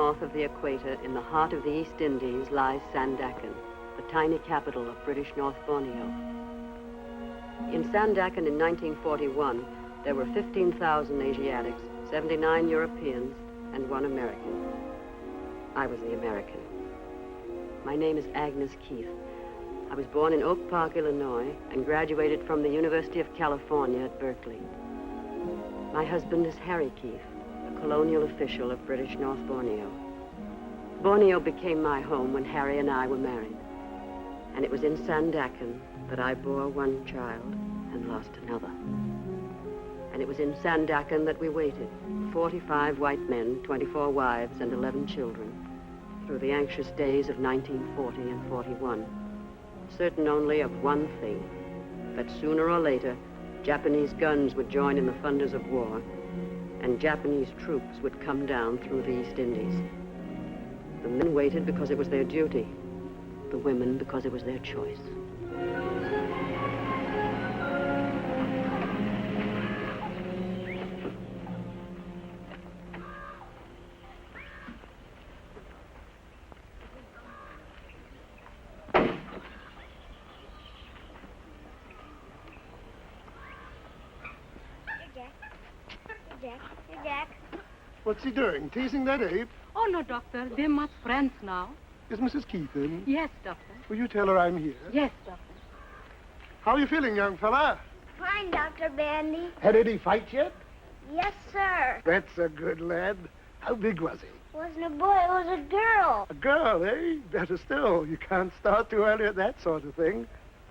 north of the equator, in the heart of the East Indies, lies Sandakan, the tiny capital of British North Borneo. In Sandakan in 1941, there were 15,000 Asiatics, 79 Europeans, and 1 American. I was the American. My name is Agnes Keith. I was born in Oak Park, Illinois, and graduated from the University of California at Berkeley. My husband is Harry Keith, a colonial official of British North Borneo. Borneo became my home when Harry and I were married. And it was in Sandakan that I bore 1 child and lost another. And it was in Sandakan that we waited, 45 white men, 24 wives, and 11 children, through the anxious days of 1940 and 41. Certain only of one thing, that sooner or later, Japanese guns would join in the thunders of war, and Japanese troops would come down through the East Indies. The men waited because it was their duty, the women because it was their choice. Jack. What's he doing? Teasing that ape? Oh, no, Doctor. They're much friends now. Is Mrs. Keith in? Yes, Doctor. Will you tell her I'm here? Yes, Doctor. How are you feeling, young fella? Fine, Dr. Bandy. Had any fight yet? Yes, sir. That's a good lad. How big was he? Wasn't a boy, it was a girl. A girl, eh? Better still. You can't start too early at that sort of thing.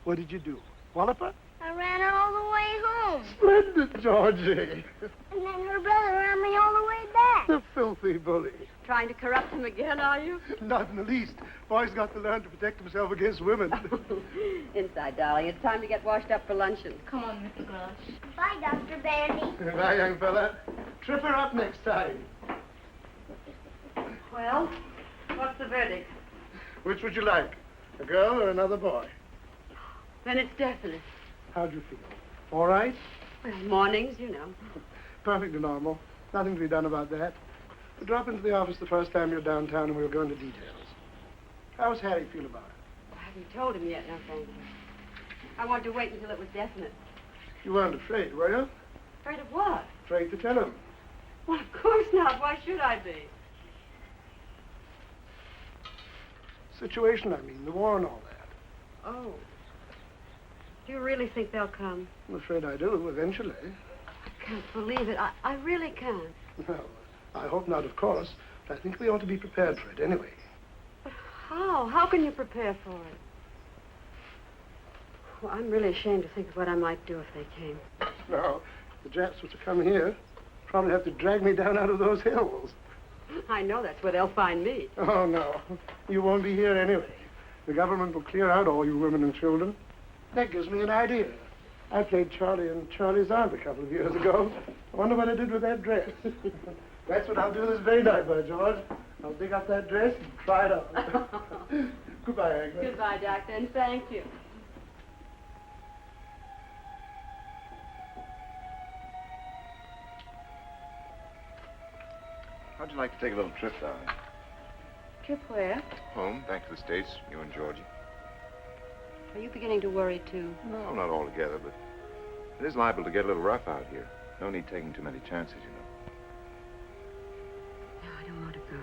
What did you do? Wallop her? I ran her all the way home. Splendid, Georgie. And then her brother ran me all the way back. The filthy bully. Trying to corrupt him again, are you? Not in the least. Boy's got to learn to protect himself against women. Inside, darling. It's time to get washed up for luncheon. Come on, Mr. Grush. Bye, Dr. Bandy. Bye, young fella. Trip her up next time. Well, what's the verdict? Which would you like? A girl or another boy? Then it's definite. How'd you feel? All right? Well, mornings, you know. Perfectly normal. Nothing to be done about that. Drop into the office the first time you're downtown and we'll go into details. How's Harry feel about it? I haven't told him yet, no, thank you. I wanted to wait until it was definite. You weren't afraid, were you? Afraid of what? Afraid to tell him. Well, of course not. Why should I be? Situation, I mean, the war and all that. Oh. Do you really think they'll come? I'm afraid I do, eventually. I can't believe it. I really can't. Well, I hope not, of course. But I think we ought to be prepared for it anyway. But how? How can you prepare for it? Well, I'm really ashamed to think of what I might do if they came. Now, the Japs were to come here, probably have to drag me down out of those hills. I know that's where they'll find me. Oh, no. You won't be here anyway. The government will clear out all you women and children. That gives me an idea. I played Charlie and Charlie's aunt a couple of years ago. I wonder what I did with that dress. That's what I'll do this very night, by George. I'll dig up that dress and try it on. Goodbye, Agnes. Goodbye, Doctor, and thank you. How'd you like to take a little trip, darling? Trip where? Home, back to the States, you and Georgie. Are you beginning to worry, too? No, not altogether, but it is liable to get a little rough out here. No need taking too many chances, you know. No, I don't want to go.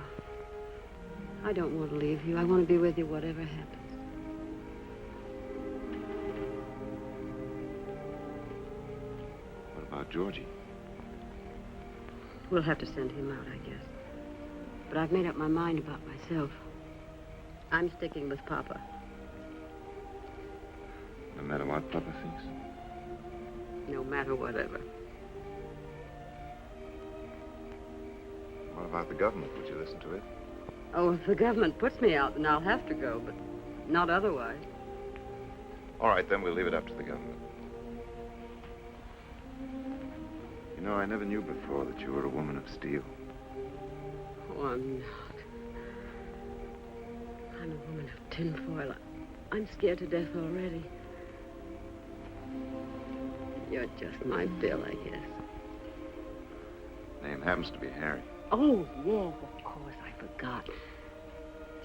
I don't want to leave you. I want to be with you whatever happens. What about Georgie? We'll have to send him out, I guess. But I've made up my mind about myself. I'm sticking with Papa. No matter what Papa thinks? No matter whatever. What about the government? Would you listen to it? Oh, if the government puts me out, then I'll have to go, but not otherwise. All right, then we'll leave it up to the government. You know, I never knew before that you were a woman of steel. Oh, I'm not. I'm a woman of tinfoil. I'm scared to death already. You're just my Bill, I guess. Name happens to be Harry. Oh, yes, of course. I forgot.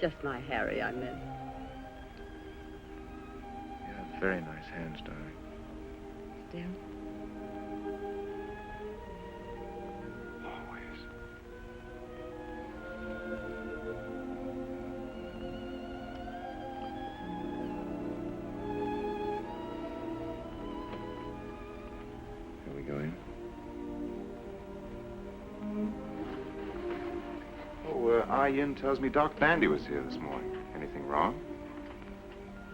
Just my Harry, I meant. You have very nice hands, darling. Still? Always. Shall we go in? Oh, Yin tells me Doc Bandy was here this morning. Anything wrong?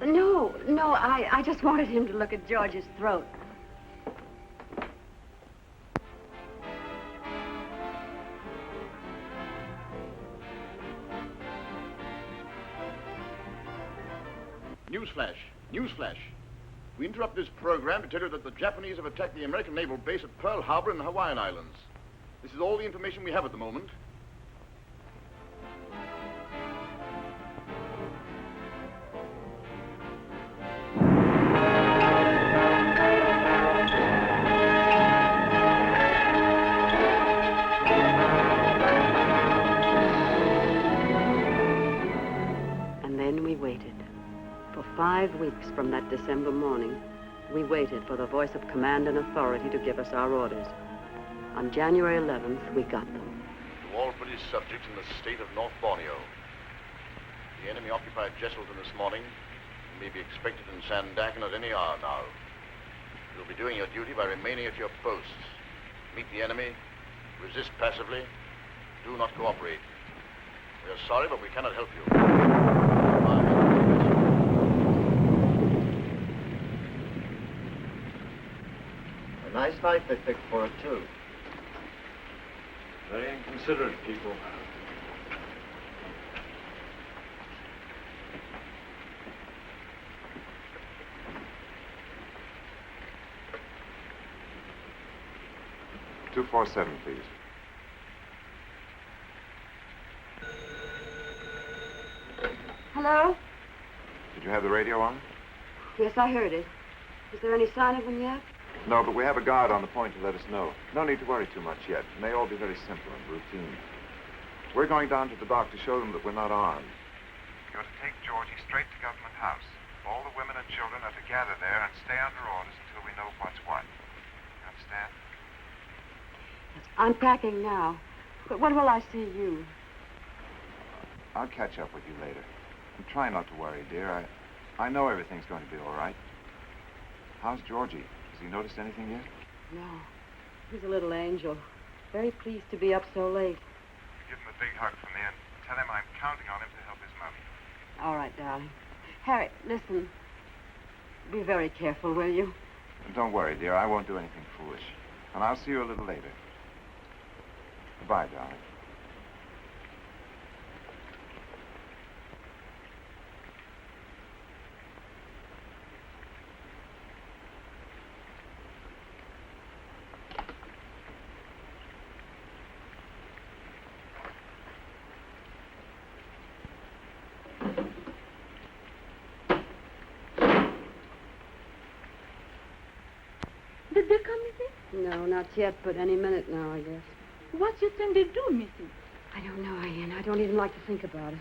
No, I just wanted him to look at George's throat. Newsflash. Newsflash. We interrupt this program to tell you that the Japanese have attacked the American naval base at Pearl Harbor in the Hawaiian Islands. This is all the information we have at the moment. And then we waited. For 5 weeks from that December morning, we waited for the voice of command and authority to give us our orders. On January 11th, we got them. To all British subjects in the state of North Borneo. The enemy occupied Jesselton this morning and may be expected in Sandakan at any hour now. You'll be doing your duty by remaining at your posts. Meet the enemy, resist passively, do not cooperate. We are sorry, but we cannot help you. A nice night they picked for it, too. Very inconsiderate people. Two 247, please. Hello? Did you have the radio on? Yes, I heard it. Is there any sign of them yet? No, but we have a guard on the point to let us know. No need to worry too much yet. It may all be very simple and routine. We're going down to the dock to show them that we're not armed. You're to take Georgie straight to Government House. All the women and children are to gather there and stay under orders until we know what's what. You understand? Yes, I'm packing now. But when will I see you? I'll catch up with you later. And try not to worry, dear. I know everything's going to be all right. How's Georgie? Has he noticed anything yet? No. He's a little angel. Very pleased to be up so late. Give him a big hug from me and tell him I'm counting on him to help his mother. All right, darling. Harry, listen. Be very careful, will you? Don't worry, dear. I won't do anything foolish. And I'll see you a little later. Goodbye, darling. Did they come, Missy? No, not yet, but any minute now, I guess. What you think they do, Missy? I don't know, Ian. I don't even like to think about it.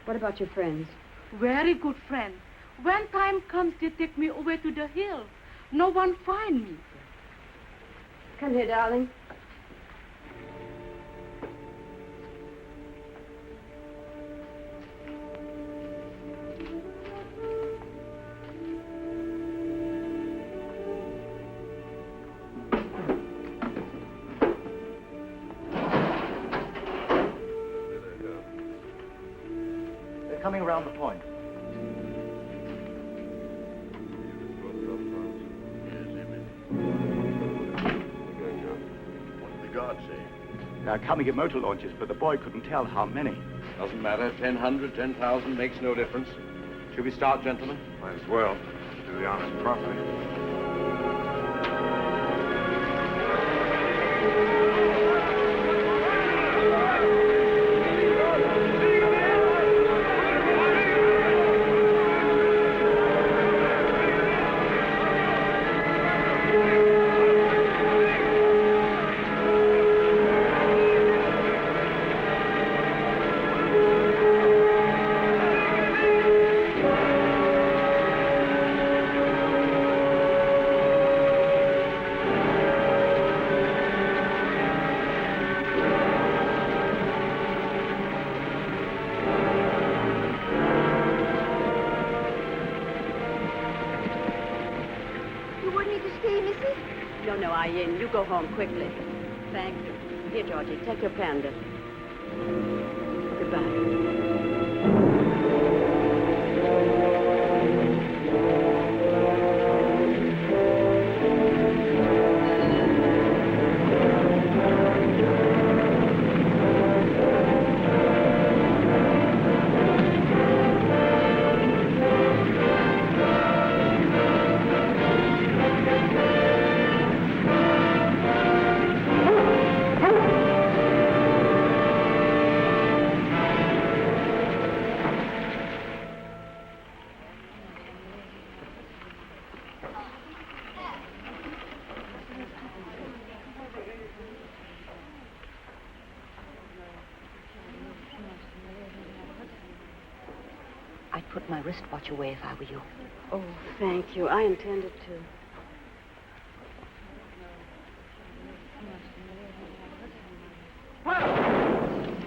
What about your friends? Very good friends. When time comes, they take me away to the hill. No one find me. Come here, darling. Coming around the point. What did the guard say? They're coming in motor launches, but the boy couldn't tell how many. Doesn't matter. 1,000, 10,000 makes no difference. Should we start, gentlemen? Might as well. Do the honors properly. tea, missy? No, Ayin, you go home quickly. Thank you. Here, Georgie, take your panda. Goodbye. I'd put my wristwatch away if I were you. Oh, thank you. I intended to.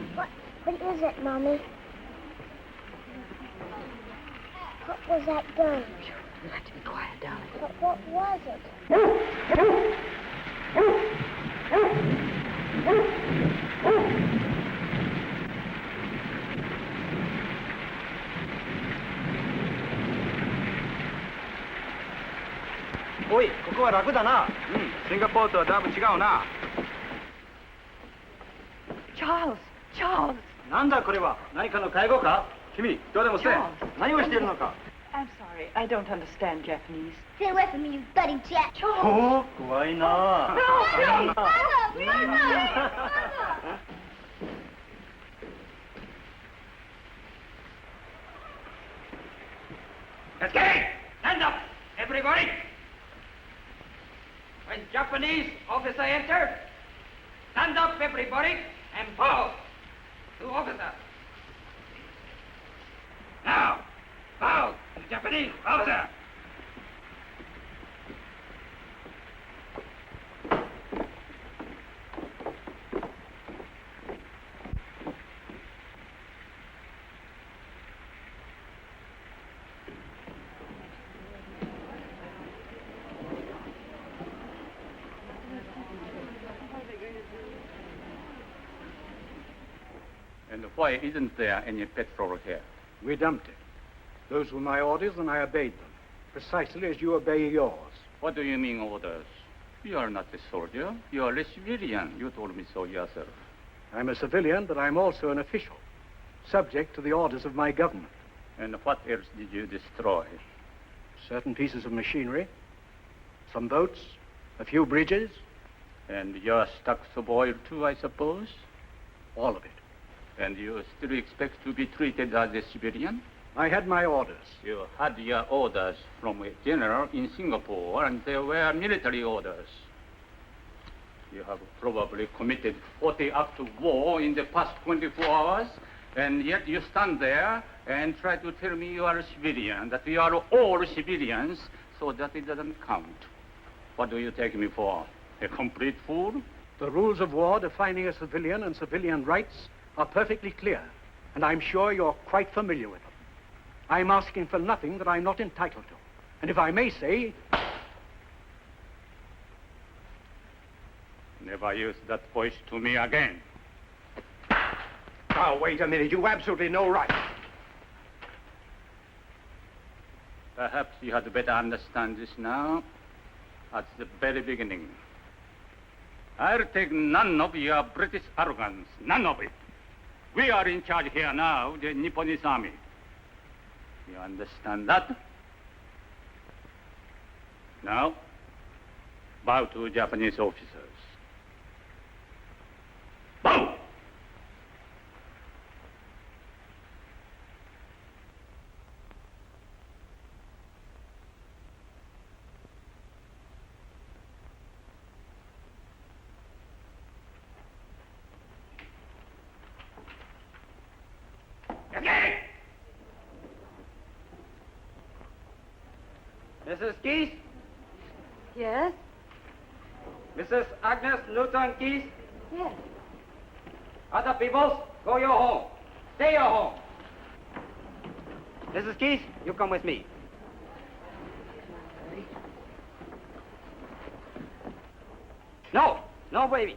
What is it, Mommy? What was that gun? You have to be quiet, darling. But what was it?おい、ここは楽だな。シンガポールとはだいぶ違うな。Charles! Charles! なんだこれは？何かの介護か？君、どうでもせん。何をしているのか？ I'm sorry, I don't understand Japanese. Stay away from me, you bloody jet. おお、怖いな。Escape! Stand up, everybody! When Japanese officer enters, stand up, everybody, and bow to officer. Now, bow to Japanese officer. And why isn't there any petrol here? We dumped it. Those were my orders, and I obeyed them, precisely as you obey yours. What do you mean, orders? You are not a soldier. You are a civilian. You told me so yourself. I'm a civilian, but I'm also an official, subject to the orders of my government. And what else did you destroy? Certain pieces of machinery, some boats, a few bridges. And your stocks of oil, too, I suppose? All of it. And you still expect to be treated as a civilian? I had my orders. You had your orders from a general in Singapore, and they were military orders. You have probably committed 40 acts of war in the past 24 hours, and yet you stand there and try to tell me you are a civilian, that we are all civilians, so that it doesn't count. What do you take me for? A complete fool? The rules of war defining a civilian and civilian rights are perfectly clear, and I'm sure you're quite familiar with them. I'm asking for nothing that I'm not entitled to. And if I may say... Never use that voice to me again. Now, wait a minute. You've absolutely no right. Perhaps you had better understand this now, at the very beginning. I'll take none of your British arrogance, none of it. We are in charge here now, the Nipponese army. You understand that? Now, bow to Japanese officers. Bow! Mrs. Keith? Yes? Mrs. Agnes Newton Keith? Yes. Other people, go your home. Stay your home. Mrs. Keith, you come with me. No, baby.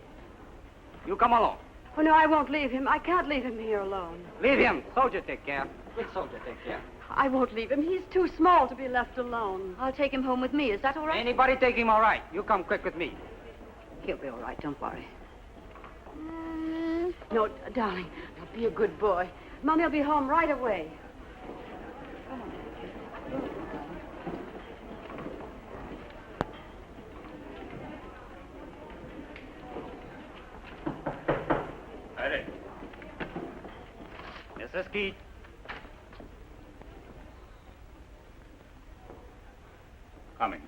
You come along. Oh, no, I won't leave him. I can't leave him here alone. Leave him. Soldier take care. Good soldier take care. I won't leave him. He's too small to be left alone. I'll take him home with me. Is that all right? Anybody take him all right. You come quick with me. He'll be all right. Don't worry. No, darling, now be a good boy. Mommy will be home right away. Ready. Mrs. Keith. Coming.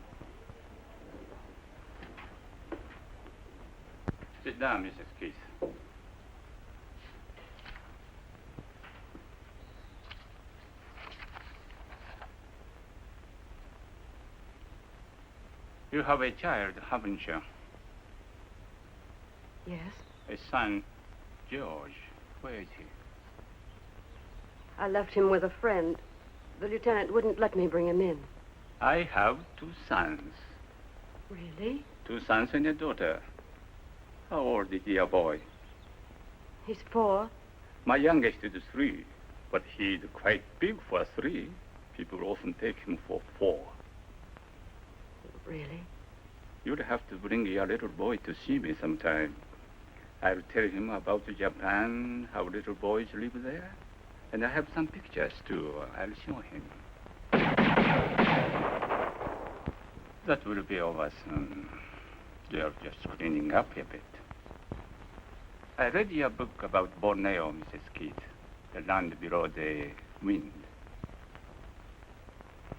Sit down, Mrs. Keith. You have a child, haven't you? Yes? A son, George. Where is he? I left him with a friend. The lieutenant wouldn't let me bring him in. I have 2 sons. Really? 2 sons and a daughter. How old is your boy? He's 4. My youngest is 3, but he's quite big for 3. People often take him for 4. Really? You'll have to bring your little boy to see me sometime. I'll tell him about Japan, how little boys live there. And I have some pictures, too. I'll show him. That will be over soon. You're just cleaning up a bit. I read your book about Borneo, Mrs. Keith. The land below the wind.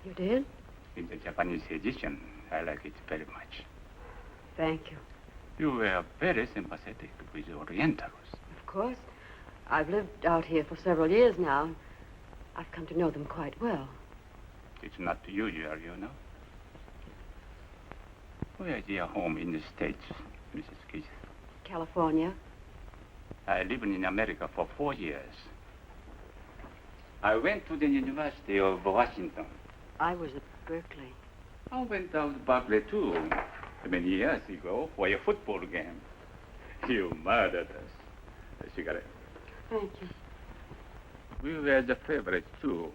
You did? In the Japanese edition, I like it very much. Thank you. You were very sympathetic with the Orientals. Of course. I've lived out here for several years now. I've come to know them quite well. It's not usual, you know. Where is your home in the States, Mrs. Keith? California. I lived in America for 4 years. I went to the University of Washington. I was at Berkeley. I went out to Berkeley, too, many years ago for a football game. You murdered us. A cigarette. Thank you. We were the favorites, too.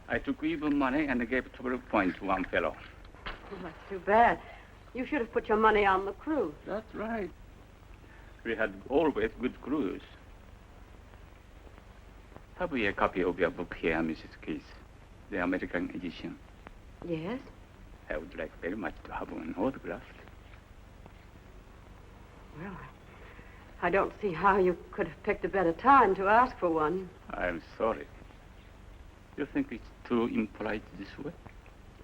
I took even money and gave 12 points to one fellow. Well, that's too bad. You should have put your money on the crew. That's right. We had always good crews. Have we a copy of your book here, Mrs. Keith? The American edition? Yes? I would like very much to have one autographed. Well, I don't see how you could have picked a better time to ask for one. I'm sorry. You think it's too impolite this way?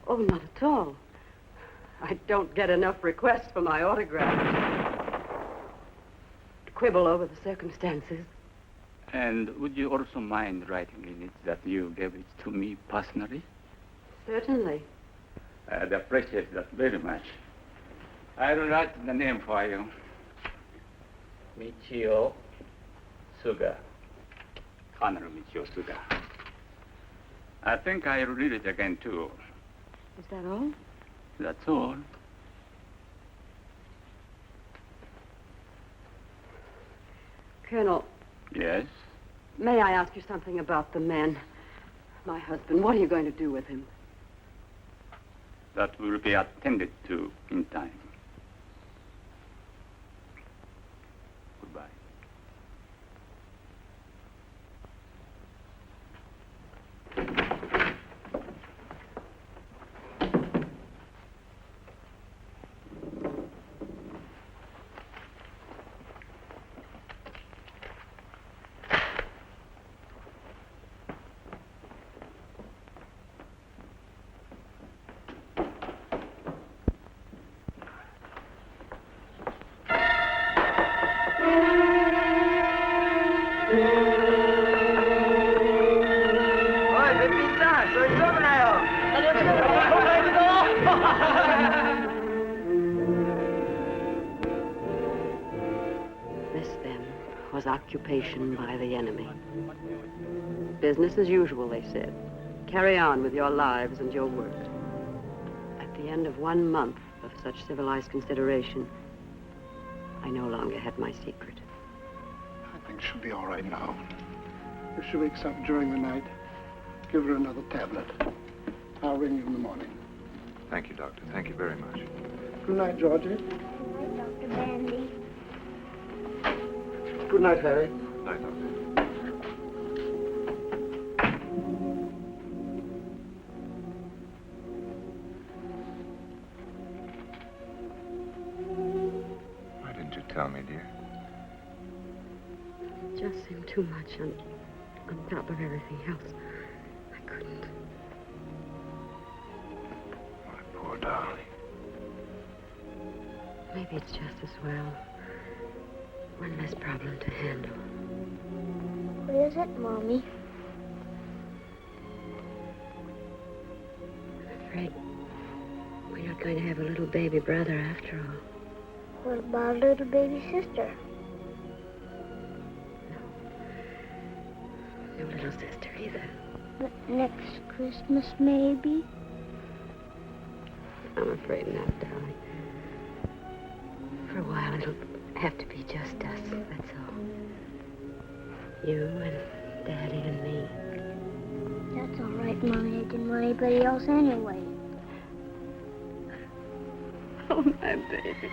Oh, not at all. I don't get enough requests for my autograph. To quibble over the circumstances. And would you also mind writing in it that you gave it to me personally? Certainly. I'd appreciate that very much. I'll write the name for you. Michio Suga. Colonel Michio Suga. I think I'll read it again, too. Is that all? That's all. Colonel. Yes? May I ask you something about the man? My husband. What are you going to do with him? That will be attended to in time. Goodbye. This, then, was occupation by the enemy. Business as usual, they said. Carry on with your lives and your work. At the end of 1 month of such civilized consideration, I no longer had my secret. I think she'll be all right now. If she wakes up during the night, give her another tablet. I'll ring you in the morning. Thank you, Doctor. Thank you very much. Good night, Georgie. Good night, Dr. Bandy. Good night, Harry. Good night, Doctor. Why didn't you tell me, dear? It just seemed too much on top of everything else. I couldn't. My poor darling. Maybe it's just as well. One less problem to handle. What is it, Mommy? I'm afraid we're not going to have a little baby brother after all. What about a little baby sister? No little sister either. Next Christmas, maybe? I'm afraid not, darling. For a while, it'll have to be just us, that's all. You and Daddy and me. That's all right, Mommy. I didn't want anybody else anyway. Oh, my baby.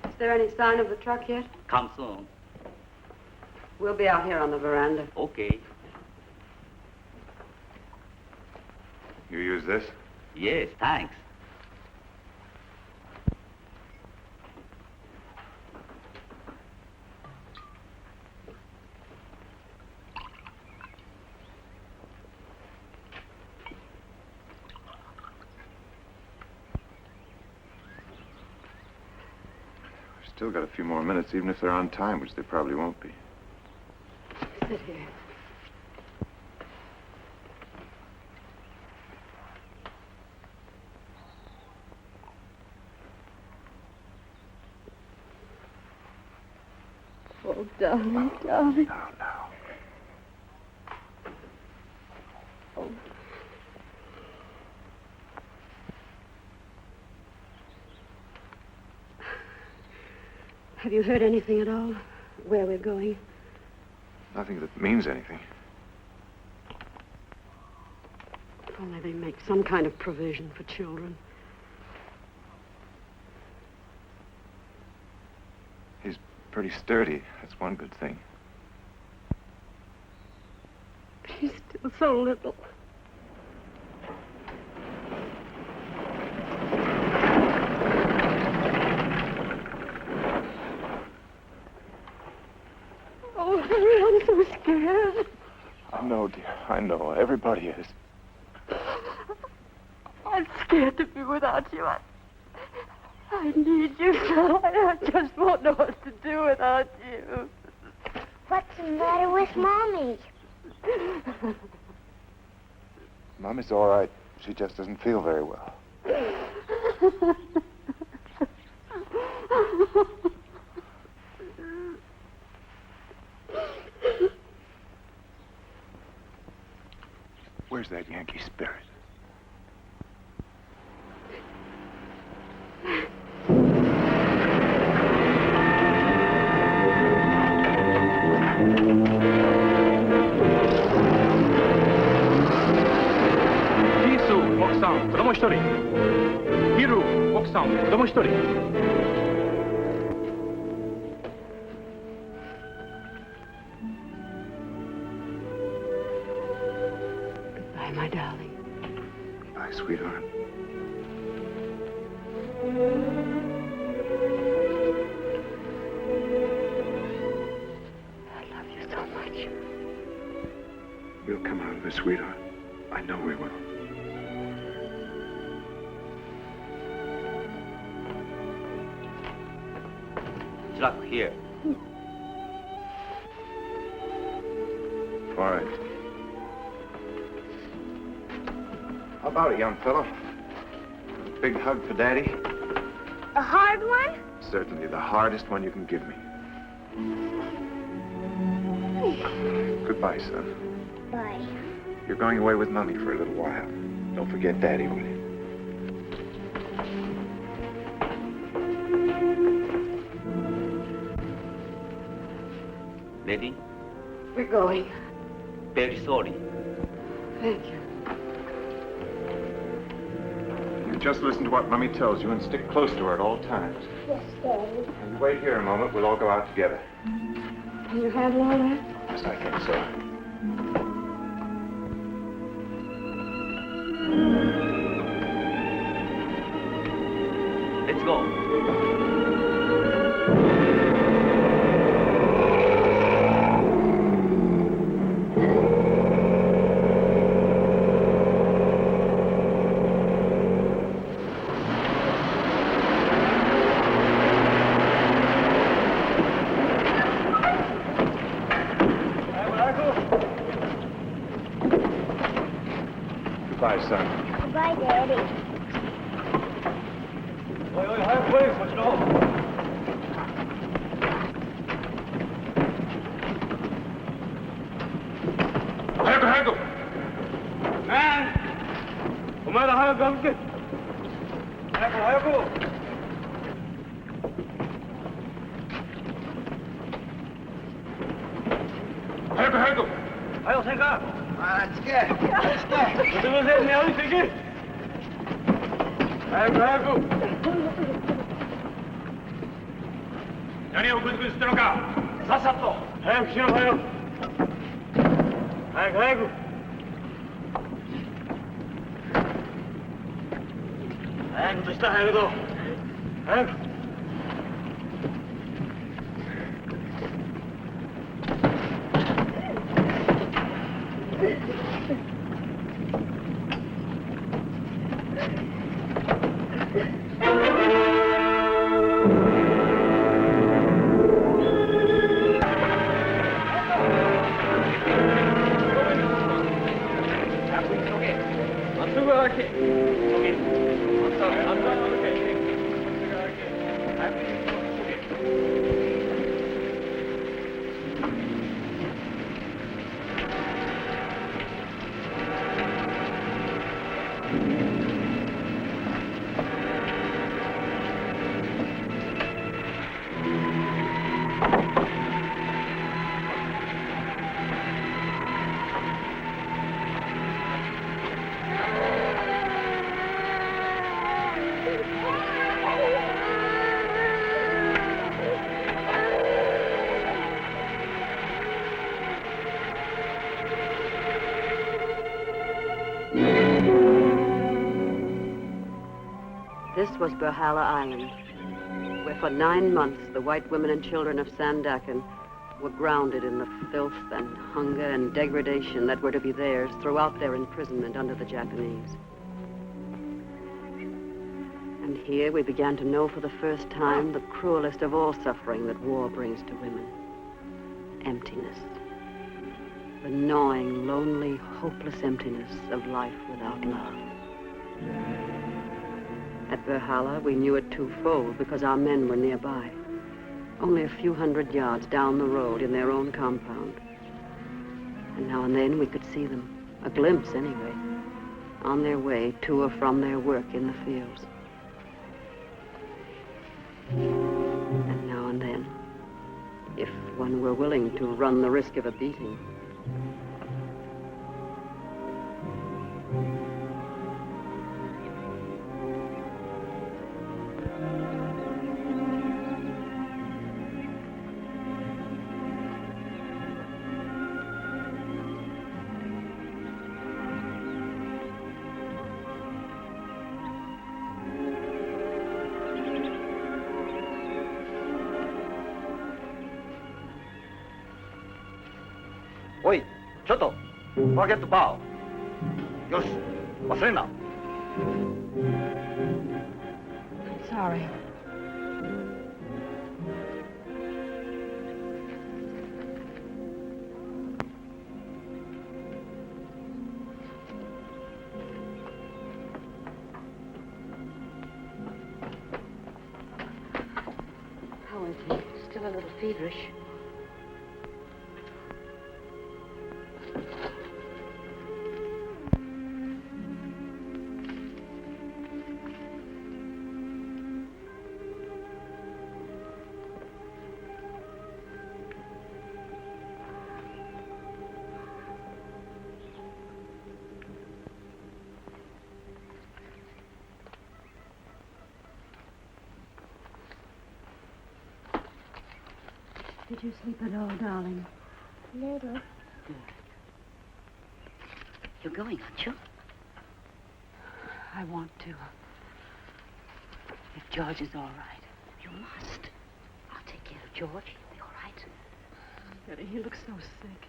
Is there any sign of the truck yet? Come soon. We'll be out here on the veranda. Okay. You use this? Yes, thanks. Still got a few more minutes, even if they're on time, which they probably won't be. Sit here. Oh, darling, darling. Now. Oh. Have you heard anything at all? Where we're going? Nothing that means anything. If only they make some kind of provision for children. He's pretty sturdy. That's one good thing. He's still so little. Oh, Harry, I'm so scared. I know, dear. I know. Everybody is. I'm scared to be without you. I need you so. I just won't know what to do without you. What's the matter with Mommy? Mommy's all right. She just doesn't feel very well. Where's that Yankee spirit? Jisu, 奥さん、子供一人。ヒル、奥さん、子供一人。Goodbye, my darling. Bye, sweetheart. I love you so much. We'll come out of this, sweetheart. I know we will. luck here. All right. How about it, young fellow? A big hug for Daddy? A hard one? Certainly the hardest one you can give me. Goodbye, son. Bye. You're going away with Mummy for a little while. Don't forget Daddy, will you? Lady, We're going. very sorry. Thank you. You just listen to what Mummy tells you and stick close to her at all times. Yes, Daddy. And wait here a moment. We'll all go out together. Can you handle all that? Yes, I think so. Let's go. Goodbye, son. Goodbye, Daddy. 하고. 아, 엄마랑 하고 함께. 하고. 하고. 아유 생각. 아, 찍게. 무슨 내 어디 되게. 하고. 야니하고 그 들어가. 사사또. 아유 시험하여. 아이고. 아이고, 또 시다, 아이고, 아이고. This was Berhala Island, where for 9 months the white women and children of Sandakan were grounded in the filth and hunger and degradation that were to be theirs throughout their imprisonment under the Japanese. And here we began to know for the first time the cruelest of all suffering that war brings to women: emptiness. The gnawing, lonely, hopeless emptiness of life without love. At Berhala, we knew it twofold because our men were nearby, only a few hundred yards down the road in their own compound. And now and then we could see them, a glimpse anyway, on their way to or from their work in the fields. And now and then, if one were willing to run the risk of a beating. Oi, ちょっと、forget the bow. よし、忘れんな。Sorry. little feverish. Did you sleep at all, darling? Little. You're going, aren't you? I want to. If George is all right. You must. I'll take care of George. He'll be all right. Betty, he looks so sick.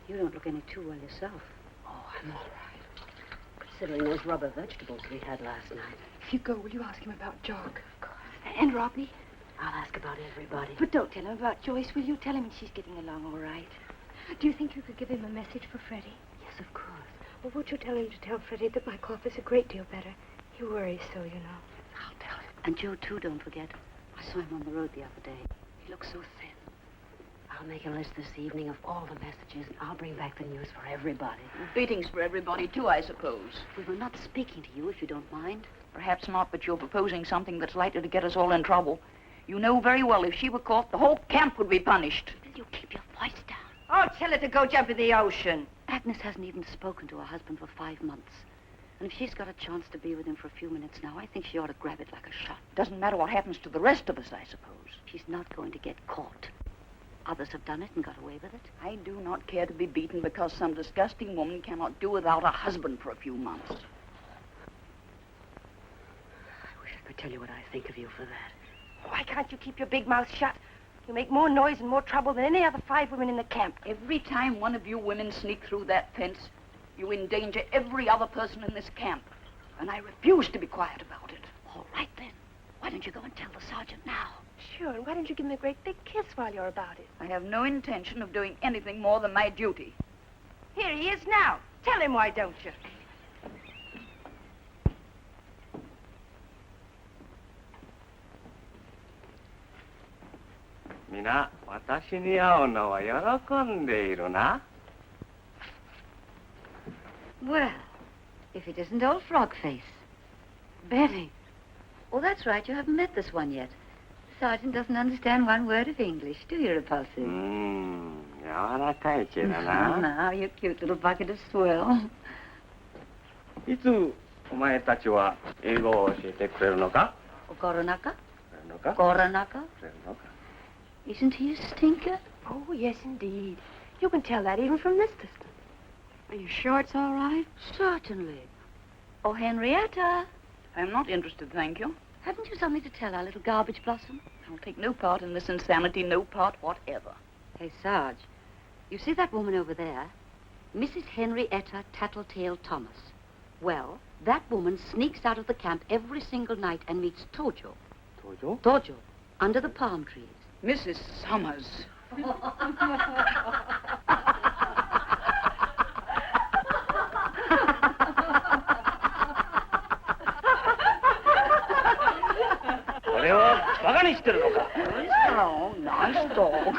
You don't look any too well yourself. Oh, I'm all right. Considering those rubber vegetables we had last night. If you go, will you ask him about Jock? Of course. And Robbie? I'll ask about everybody. But don't tell him about Joyce, will you? Tell him she's getting along all right. Do you think you could give him a message for Freddie? Yes, of course. Well, won't you tell him to tell Freddie that my cough is a great deal better? He worries so, you know. I'll tell him. And Joe, too, don't forget. I saw him on the road the other day. He looks so thin. I'll make a list this evening of all the messages, and I'll bring back the news for everybody. Beatings for everybody, too, I suppose. We were not speaking to you, if you don't mind. Perhaps not, but you're proposing something that's likely to get us all in trouble. You know very well if she were caught, the whole camp would be punished. Will you keep your voice down? Oh, tell her to go jump in the ocean. Agnes hasn't even spoken to her husband for 5 months. And if she's got a chance to be with him for a few minutes now, I think she ought to grab it like a shot. Doesn't matter what happens to the rest of us, I suppose. She's not going to get caught. Others have done it and got away with it. I do not care to be beaten because some disgusting woman cannot do without a husband for a few months. I wish I could tell you what I think of you for that. Why can't you keep your big mouth shut? You make more noise and more trouble than any other 5 women in the camp. Every time one of you women sneak through that fence, you endanger every other person in this camp. And I refuse to be quiet about it. All right, then. Why don't you go and tell the sergeant now? Sure, and why don't you give him a great big kiss while you're about it? I have no intention of doing anything more than my duty. Here he is now. Tell him, why don't you? Mina, 私に会うのは喜んでいるな。Well, if it isn't old Frogface. Betty. Oh, that's right. You haven't met this one yet. The sergeant doesn't understand one word of English, do you, Repulsive? 柔らかいけどな。Now, you cute little bucket of swill. いつお前たちは英語を教えてくれるのか？ Coronaka? くれるのか？ Coronaka? くれるのか？ Isn't he a stinker? Oh, yes, indeed. You can tell that even from this distance. Are you sure it's all right? Certainly. Oh, Henrietta. I'm not interested, thank you. Haven't you something to tell our little garbage blossom? I'll take no part in this insanity, no part whatever. Hey, Sarge, you see that woman over there? Mrs. Henrietta Tattletale Thomas. Well, that woman sneaks out of the camp every single night and meets Tojo. Tojo? Tojo, under the palm trees. Mrs. Summers. Oh, nice dog.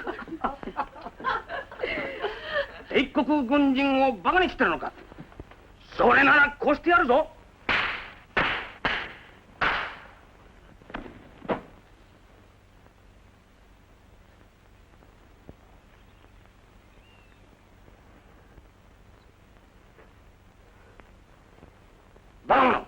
帝国軍人をバカにしてるのか？それならこうしてやるぞ。バカ者。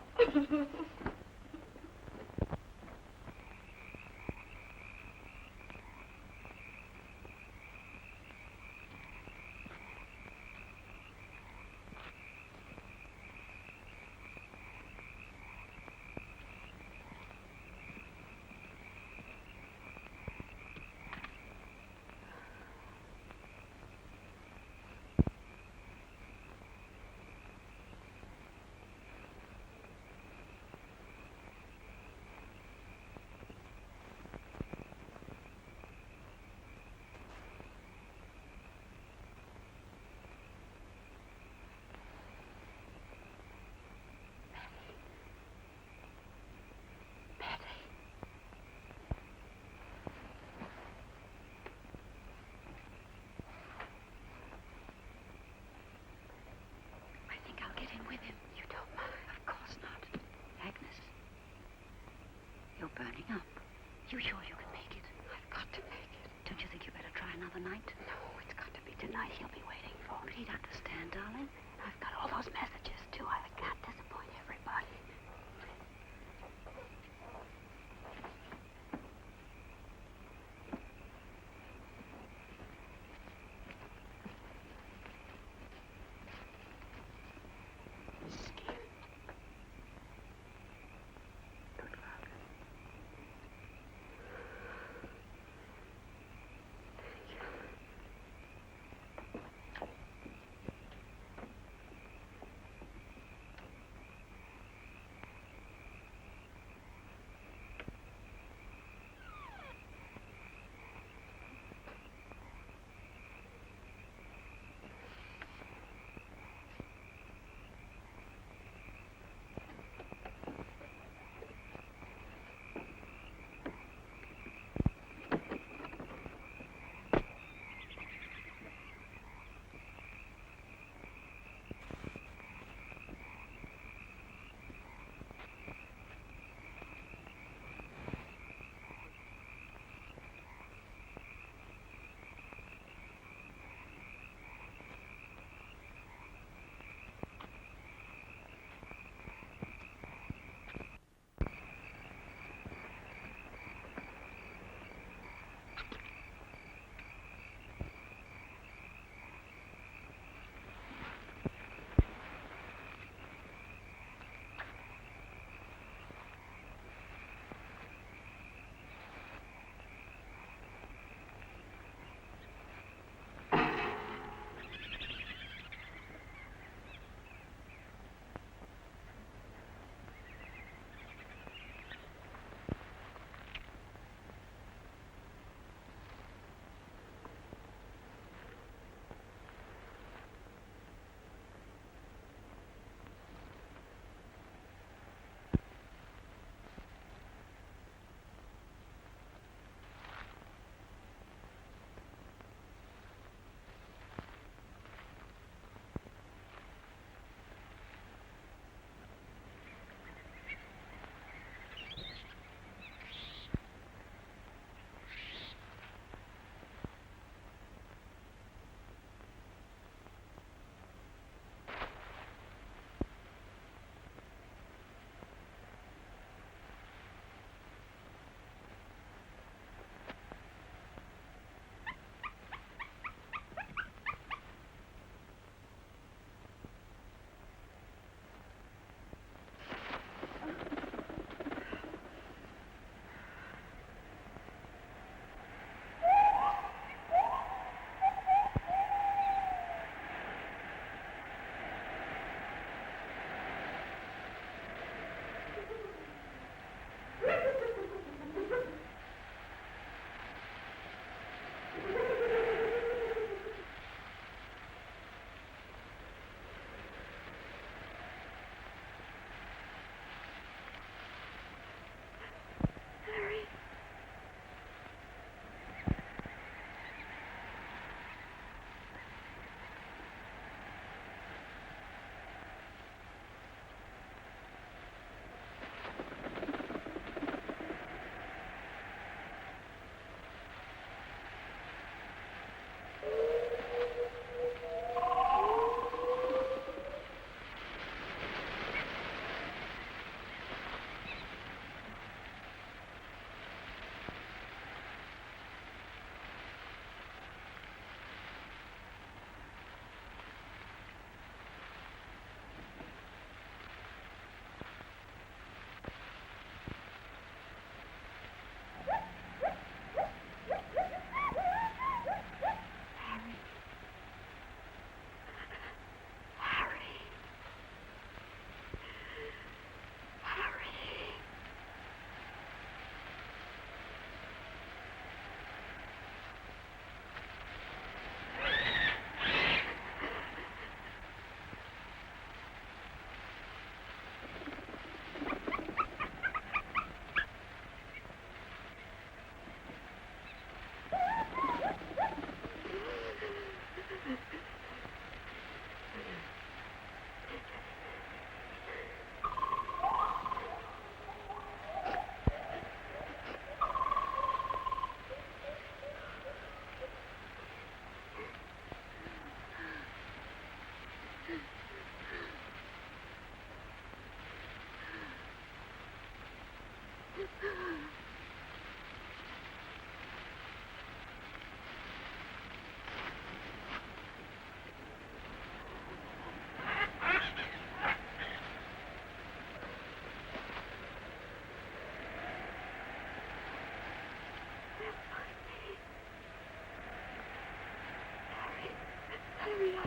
another night? No, it's got to be tonight. He'll be waiting for me. But he'd understand, darling. I've got all those messages, too. I can't disappoint everybody.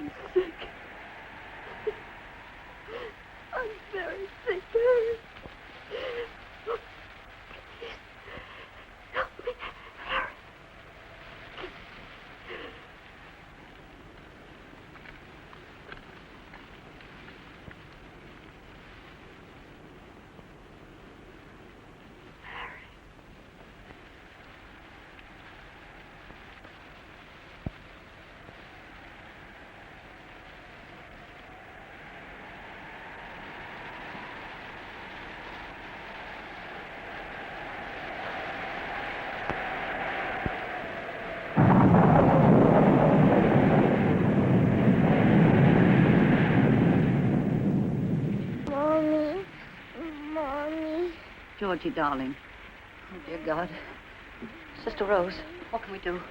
I'm sick. I'm very sick, Harry. Oh, please, help me, Harry. Georgie, darling. Oh, dear God. Sister Rose, what can we do?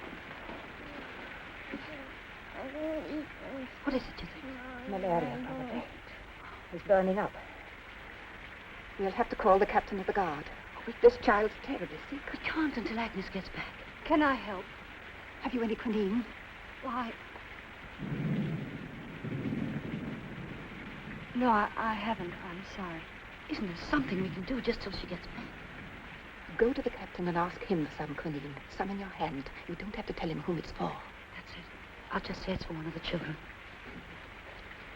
What is it, you think? Malaria, probably. He's burning up. We'll have to call the captain of the guard. This child's terribly sick. We can't until Agnes gets back. Can I help? Have you any quinine? Why? No, I haven't. I'm sorry. Isn't there something we can do just till she gets back? Go to the captain and ask him for some quinine. Some in your hand. You don't have to tell him whom it's for. That's it. I'll just say it's for one of the children.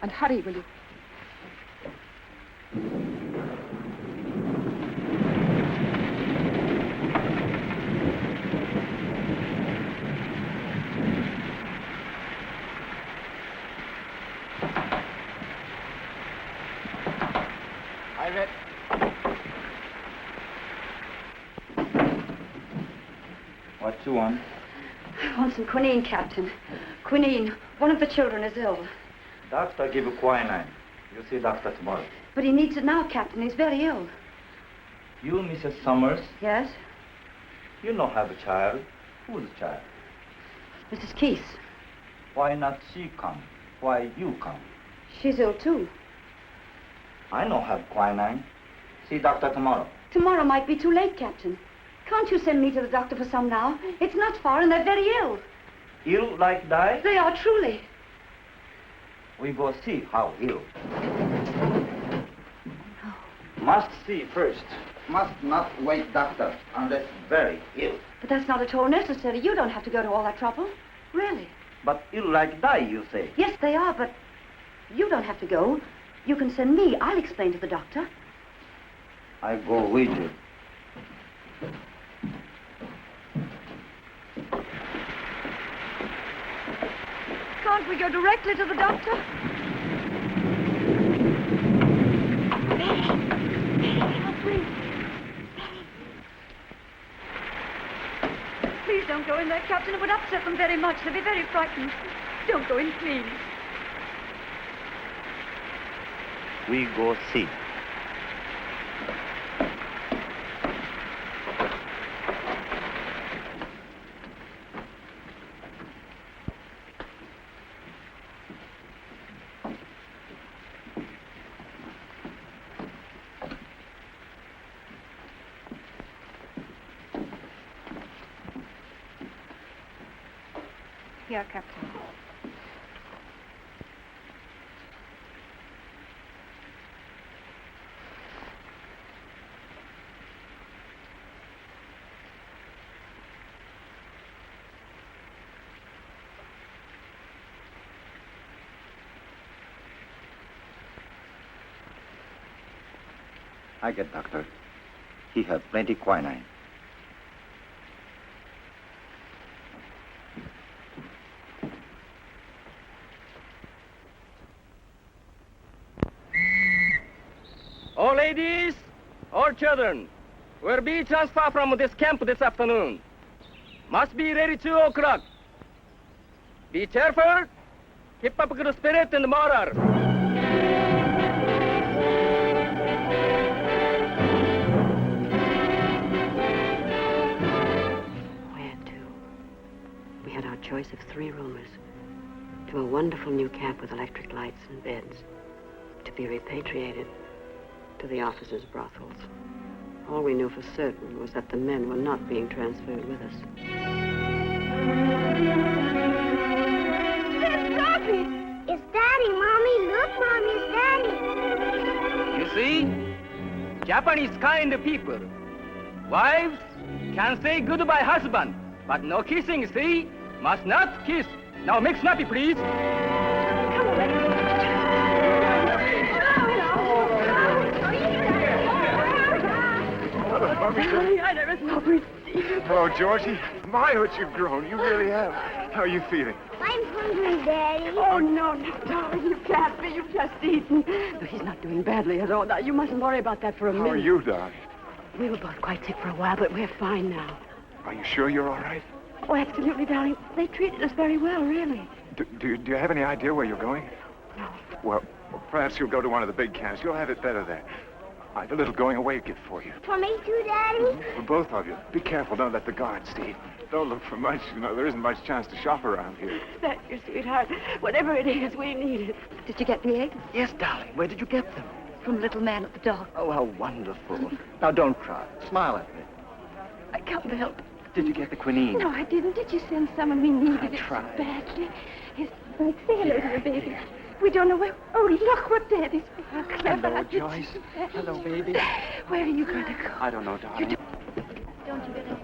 And hurry, will you? What you want? I want some quinine, Captain. Quinine. One of the children is ill. Doctor give you quinine. You see doctor tomorrow. But he needs it now, Captain. He's very ill. You, Mrs. Summers? Yes? You don't have a child. Who's the child? Mrs. Keith. Why not she come? Why you come? She's ill, too. I don't have quinine. See doctor tomorrow. Tomorrow might be too late, Captain. Can't you send me to the doctor for some now? It's not far, and they're very ill. Ill like die? They are, truly. We go see how ill. Must see first. Must not wait doctor unless very ill. But that's not at all necessary. You don't have to go to all that trouble. Really. But ill like die, you say? Yes, they are, but you don't have to go. You can send me. I'll explain to the doctor. I go with you. Can't we go directly to the doctor? Please don't go in there, Captain. It would upset them very much. They'd be very frightened. Don't go in, please. We go see. Here, Captain. I get doctor. He have plenty quinine. All ladies, all children, will be transferred from this camp this afternoon. Must be ready 2 o'clock. Be cheerful, keep up good spirit and morale. Where to? We had our choice of 3 roomers. To a wonderful new camp with electric lights and beds. To be repatriated. To the officers' brothels. All we knew for certain was that the men were not being transferred with us. It's Robbie! Is Look, Mommy, it's Daddy. You see? Japanese kind people. Wives can say goodbye husband, but no kissing, see? Must not kiss. Now make snappy, please. I never thought we'd see you. Hello, Georgie. My, what you've grown. You really have. How are you feeling? I'm hungry, Daddy. Oh, no, darling, you can't be. You've just eaten. No, he's not doing badly at all. Now, you mustn't worry about that for a minute. How are you, darling? We were both quite sick for a while, but we're fine now. Are you sure you're all right? Oh, absolutely, darling. They treated us very well, really. Do you have any idea where you're going? No. Well, perhaps you'll go to one of the big camps. You'll have it better there. I've a little going-away gift for you. For me too, Daddy? For both of you. Be careful. Don't let the guards see. Don't look for much. You know, there isn't much chance to shop around here. Thank you, sweetheart. Whatever it is, we need it. Did you get the eggs? Yes, darling. Where did you get them? From the little man at the dock. Oh, how wonderful. Now, don't cry. Smile at me. I can't help it. Did you get the quinine? No, I didn't. Did you send someone? We needed it so tried. badly. Yes, like, say hello to your baby. We don't know where... Oh, look what Daddy's... How clever. Hello, Joyce. Hello, baby. Where are you going to go? I don't know, darling. Don't you get any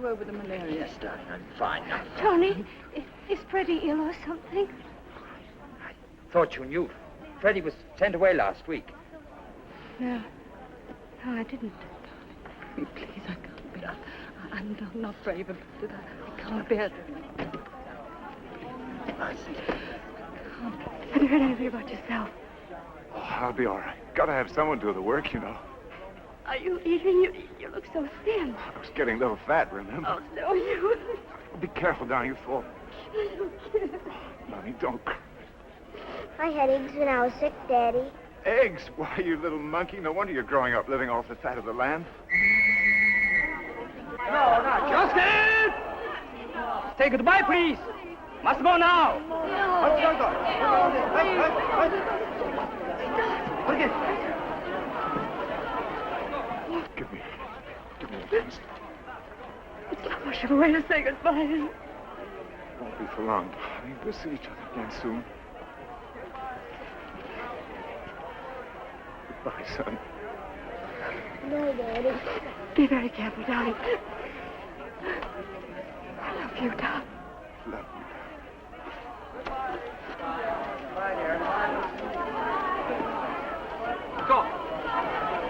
You over the malaria? Yes, darling. I'm fine now. Tony, is Freddie ill or something? Thought you knew. Freddie was sent away last week. No. No, I didn't. Please, I can't bear. I'm not brave about it. I can't bear it. I can't. Have you heard anything about yourself? Oh, I'll be all right. Gotta have someone do the work, you know. Are you eating? You look so thin. I was getting a little fat, remember? Oh, so are you. Be careful, darling. You fall. Mommy, don't cry. I had eggs when I was sick, Daddy. Eggs? Why, you little monkey. No wonder you're growing up living off the fat of the land. No, not Justin! Say goodbye, please. Must go now. Give me a chance. It's not much of a way to say goodbye. Won't be for long, darling. We'll see each other again soon. Goodbye, son. No, Daddy. Be very careful, darling. I love you, darling. Love you. Go.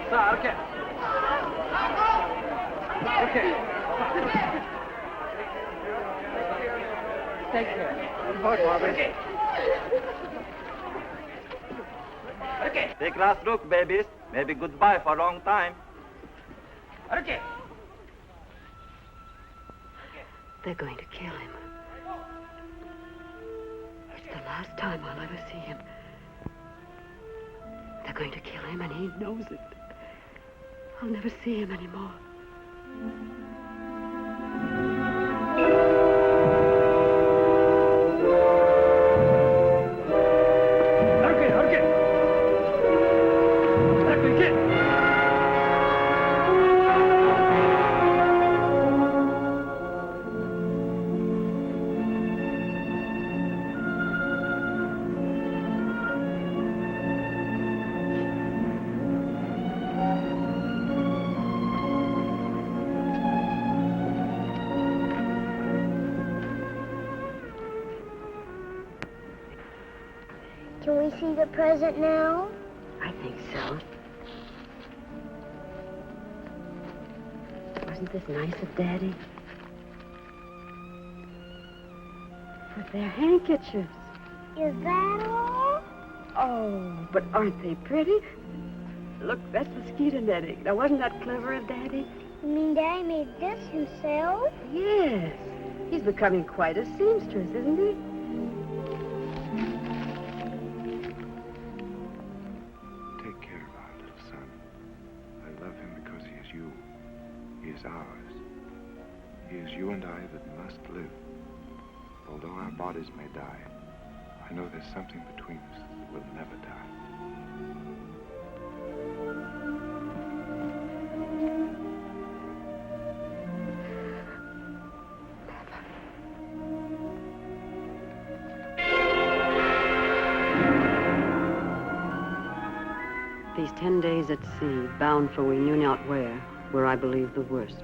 Sir, okay. Okay. Take care. Okay. Okay. Take last look, babies. Maybe goodbye for a long time. Okay. They're going to kill him. It's the last time I'll ever see him. They're going to kill him, and he knows it. I'll never see him anymore. Can we see the present now? I think so. Wasn't this nice of Daddy? But they're handkerchiefs. Is that all? Oh, but aren't they pretty? Look, that's mosquito netting. Now, wasn't that clever of Daddy? You mean Daddy made this himself? Yes. He's becoming quite a seamstress, isn't he? Take care of our little son. I love him because he is you. He is ours. He is you and I that must live. Although our bodies may die, I know there's something between us that will never die. 10 days at sea, bound for we knew not where I believed the worst.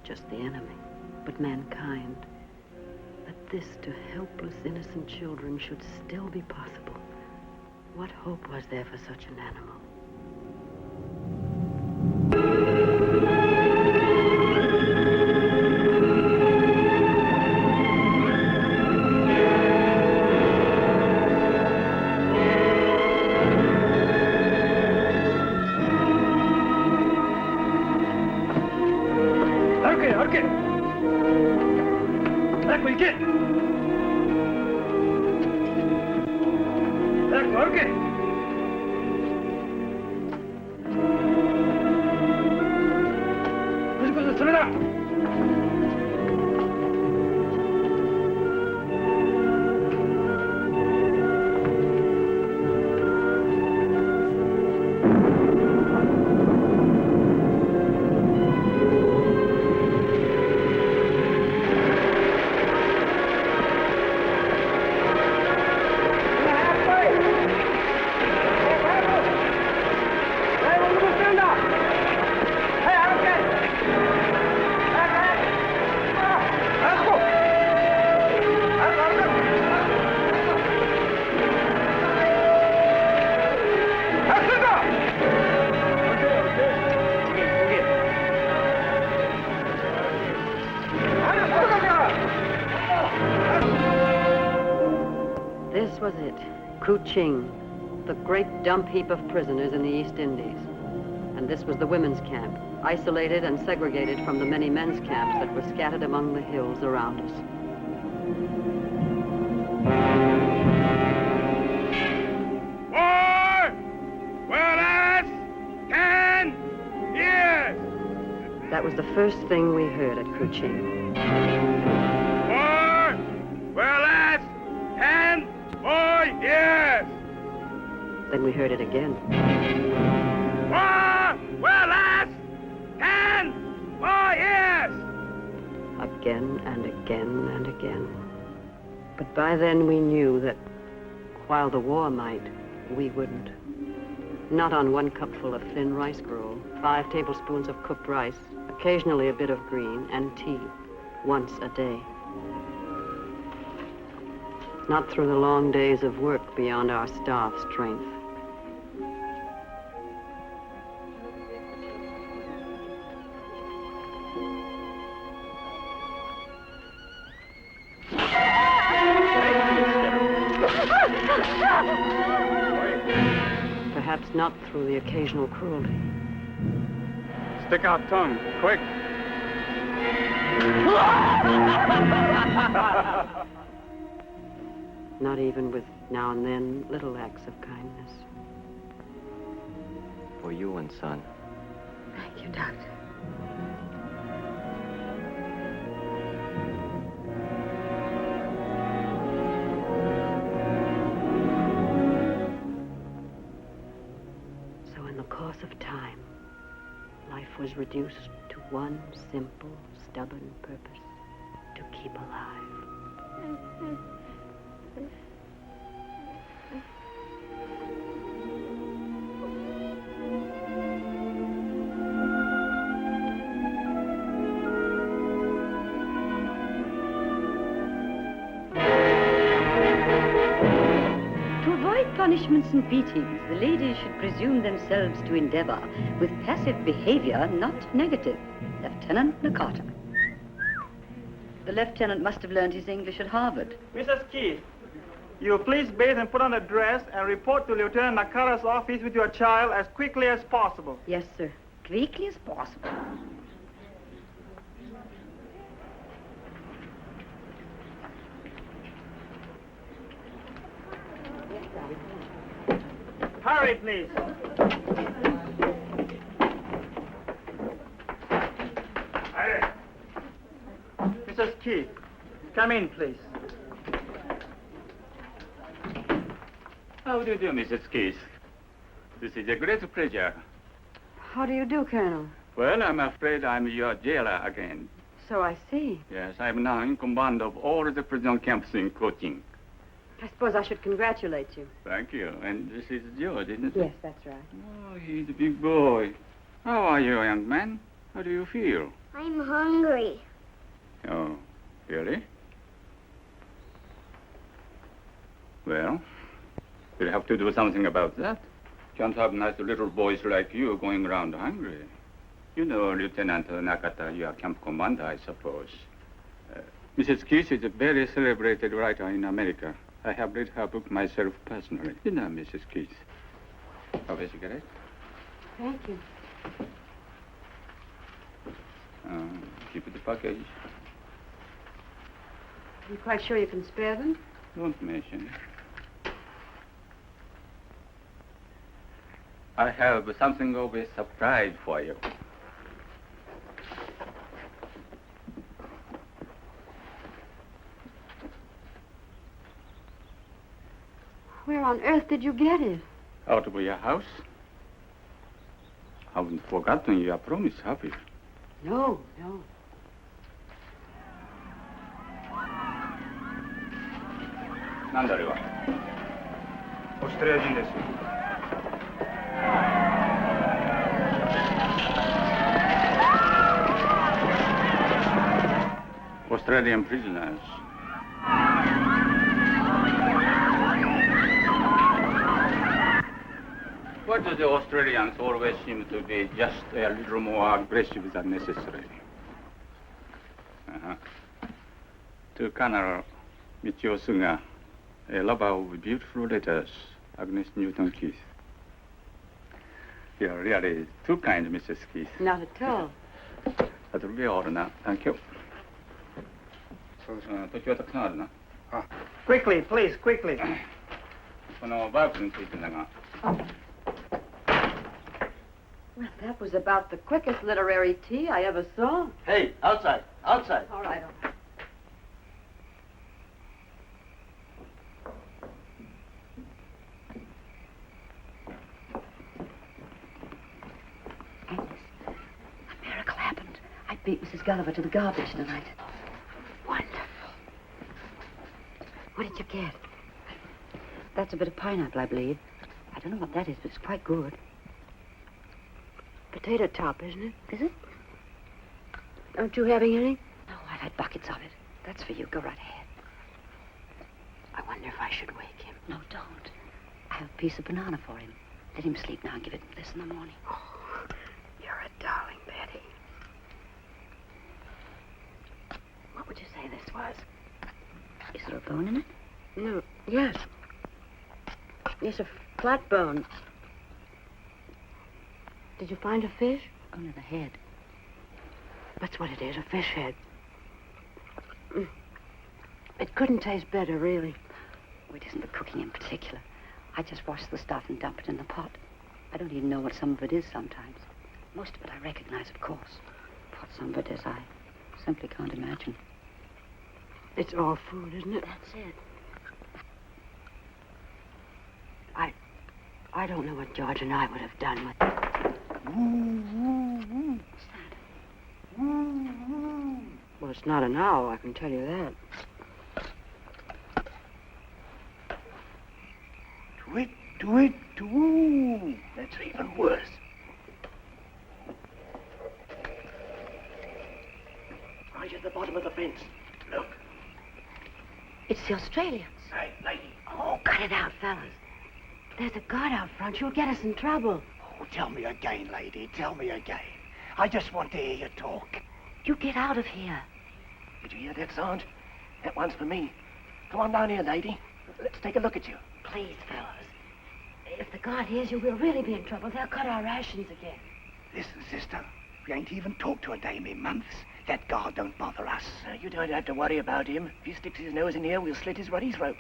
Just the enemy, but mankind. That this to helpless, innocent children should still be possible. What hope was there for such an animal? This was it, Kuching, the great dump heap of prisoners in the East Indies. And this was the women's camp, isolated and segregated from the many men's camps that were scattered among the hills around us. That was the first thing we heard at Kuching. Then we heard it again. Again and again and again. But by then we knew that while the war might, we wouldn't. Not on 1 cupful of thin rice gruel, 5 tablespoons of cooked rice, occasionally a bit of green, and tea, once a day. Not through the long days of work beyond our starved strength. Perhaps not through the occasional cruelty. Stick out tongue, quick. Not even with now and then little acts of kindness. For you and son. Thank you, Doctor. So in the course of time, life was reduced to one simple, stubborn purpose: to keep alive. Punishments and beatings, the ladies should presume themselves to endeavor with passive behavior, not negative. Lieutenant Nakata. The lieutenant must have learned his English at Harvard. Mrs. Keith, you please bathe and put on a dress and report to Lieutenant Nakata's office with your child as quickly as possible. Yes, sir. Quickly as possible. Hurry, please. Mrs. Keith, come in, please. How do you do, Mrs. Keith? This is a great pleasure. How do you do, Colonel? Well, I'm afraid I'm your jailer again. So I see. Yes, I'm now in command of all the prison camps in Cochin. I suppose I should congratulate you. Thank you. And this is George, isn't it? Yes, that's right. Oh, he's a big boy. How are you, young man? How do you feel? I'm hungry. Oh, really? Well, we'll have to do something about that. Can't have nice little boys like you going around hungry. You know Lieutenant Nakata, your camp commander, I suppose. Mrs. Keith is a very celebrated writer in America. I have read her book myself personally. You know, Mrs. Keith. Have a cigarette? Thank you. Keep the package. Are you quite sure you can spare them? Don't mention it. I have something of a surprise for you. Where on earth did you get it? Out of your house? Haven't forgotten your promise, have you? No, no. Nandari wa? オーストラリア人です。Australian prisoners. Why do the Australians always seem to be just a little more aggressive than necessary? To Colonel Michio Suga, a lover of beautiful letters, Agnes Newton Keith. You're really too kind, Mrs. Keith. Not at all. That will be all now. Thank you. Quickly, please, quickly. このバイクについてだが。 Well, that was about the quickest literary tea I ever saw. Hey, outside, outside. All right, all right. Agnes, a miracle happened. I beat Mrs. Gulliver to the garbage tonight. Wonderful. What did you get? That's a bit of pineapple, I believe. I don't know what that is, but it's quite good. Potato top, isn't it? Is it? Aren't you having any? No, I've had buckets of it. That's for you. Go right ahead. I wonder if I should wake him. No, don't. I have a piece of banana for him. Let him sleep now and give it this in the morning. Oh, you're a darling, Betty. What would you say this was? Is there a bone in it? No, yes. Yes, a flat bone. Did you find a fish? Under the head. That's what it is, a fish head. It couldn't taste better, really. Oh, it isn't the cooking in particular. I just wash the stuff and dump it in the pot. I don't even know what some of it is sometimes. Most of it I recognize, of course. What some of it is, I simply can't imagine. It's all food, isn't it? That's it. I don't know what George and I would have done with it. What's that? Well, it's not an owl, I can tell you that. Tweet. That's even worse. Right at the bottom of the fence. Look. It's the Australians. Hey, lady. Oh, cut it out, fellas. There's a guard out front. You'll get us in trouble. Oh, tell me again, lady. Tell me again. I just want to hear you talk. You get out of here. Did you hear that, Sarge? That one's for me. Come on down here, lady. Let's take a look at you. Please, fellas. If the guard hears you, we'll really be in trouble. They'll cut our rations again. Listen, sister. We ain't even talked to a dame in months. That guard don't bother us. You don't have to worry about him. If he sticks his nose in here, we'll slit his ruddy throat.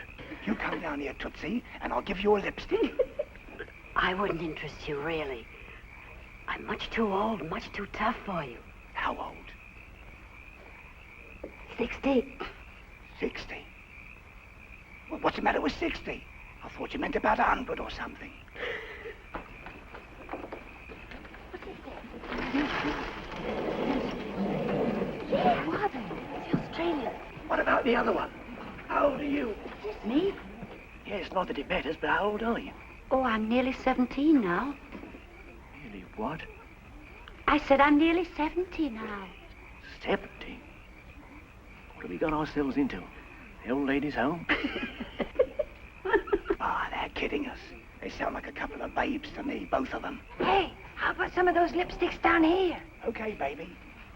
You come down here, Tootsie, and I'll give you a lipstick. I wouldn't interest you, really. I'm much too old, much too tough for you. How old? 60. 60? Well, what's the matter with 60? I thought you meant about 100 or something. Yeah, what? It's the Australian. What about the other one? How old are you? Me? Yes, not that it matters, but how old are you? Oh, I'm nearly 17 now. Really, what? I said I'm nearly 70 now. 70? What have we got ourselves into? The old lady's home? They're kidding us. They sound like a couple of babes to me, both of them. Hey, how about some of those lipsticks down here? Okay, baby.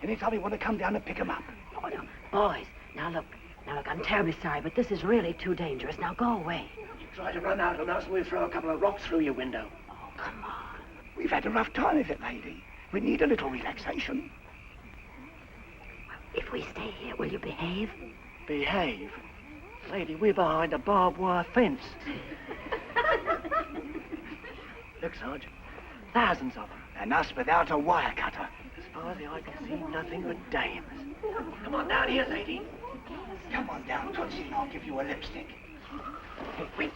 Anytime you want to come down and pick them up. Oh, no. Boys, now look, I'm terribly sorry, but this is really too dangerous. Now go away. You try to run out on us and we'll throw a couple of rocks through your window. Oh, come on. We've had a rough time of it, lady. We need a little relaxation. If we stay here, will you behave? Behave? Lady, we're behind a barbed wire fence. Look, Sarge, thousands of them. And us without a wire cutter. As far as the eye can see, nothing but dames. Come on down here, lady. Come on down, Tootsie, and I'll give you a lipstick. Hey, wait.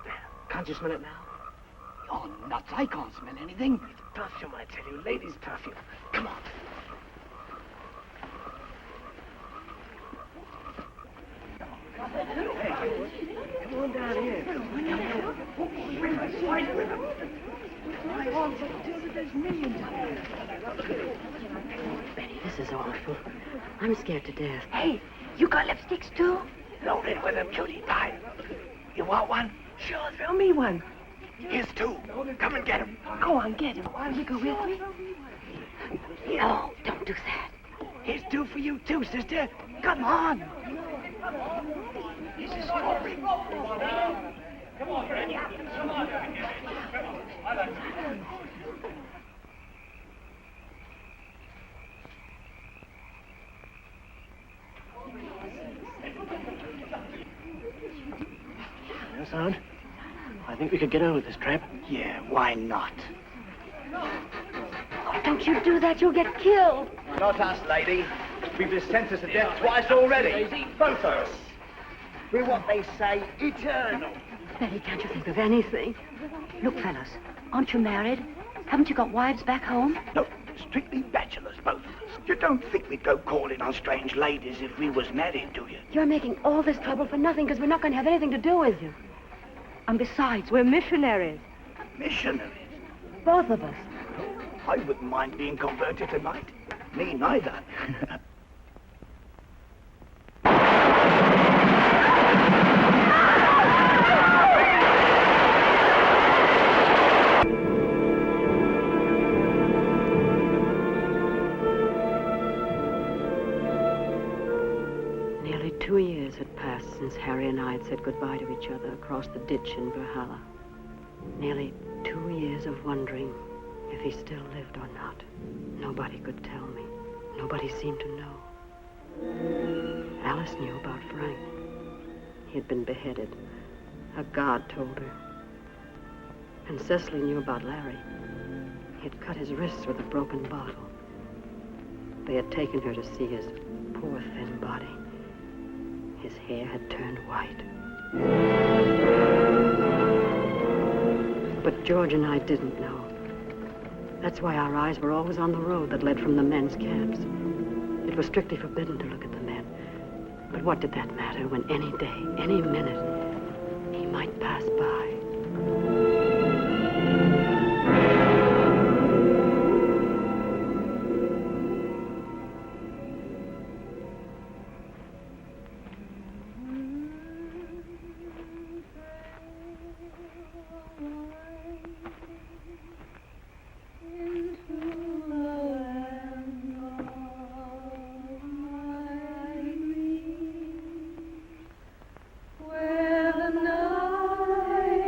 There. Can't you smell it now? Oh, nuts, I can't smell anything. It's perfume, I tell you. Ladies' perfume. Come on. Hey, come on down here. Fight with them. There's millions of them. Benny, this is awful. I'm scared to death. Hey, you got lipsticks too? Load it with them, cutie pie. You want one? Sure, throw me one. Here's two. Come and get them. Go on, get him. Will you go with me? No, don't do that. Here's two for you too, sister. Come on. This is strawberry. Come on, Fred. Come on. Yes, Aunt. I think we could get over this trap. Yeah, why not? Oh, don't you do that. You'll get killed. Not us, lady. We've been sentenced to death twice already. Both of us. We're what they say, eternal. Betty, can't you think of anything? Look, fellas, aren't you married? Haven't you got wives back home? No, strictly bachelors, both of us. You don't think we'd go calling on strange ladies if we was married, do you? You're making all this trouble for nothing because we're not going to have anything to do with you. And besides, we're missionaries. Missionaries? Both of us. I wouldn't mind being converted tonight. Me neither. Nearly 2 years had passed since Harry and I had said goodbye to each other across the ditch in Valhalla. Nearly 2 years of wondering if he still lived or not. Nobody could tell me. Nobody seemed to know. Alice knew about Frank. He had been beheaded. A guard told her. And Cecily knew about Larry. He had cut his wrists with a broken bottle. They had taken her to see his poor, thin body. His hair had turned white. But George and I didn't know. That's why our eyes were always on the road that led from the men's camps. It was strictly forbidden to look at the men. But what did that matter when any day, any minute, he might pass by? Where the night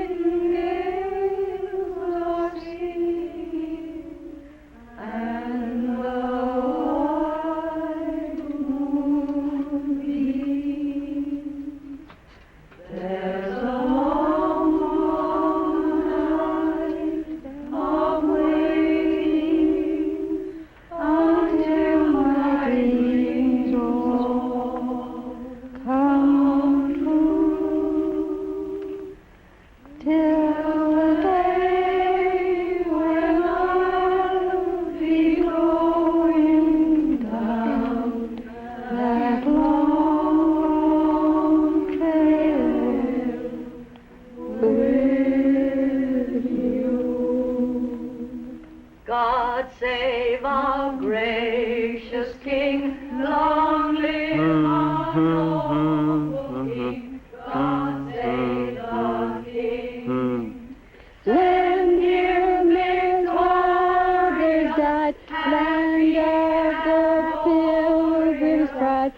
live our gracious King. Long live our noble King. God save the King. Send here victorious died, land of the pilgrims' pride.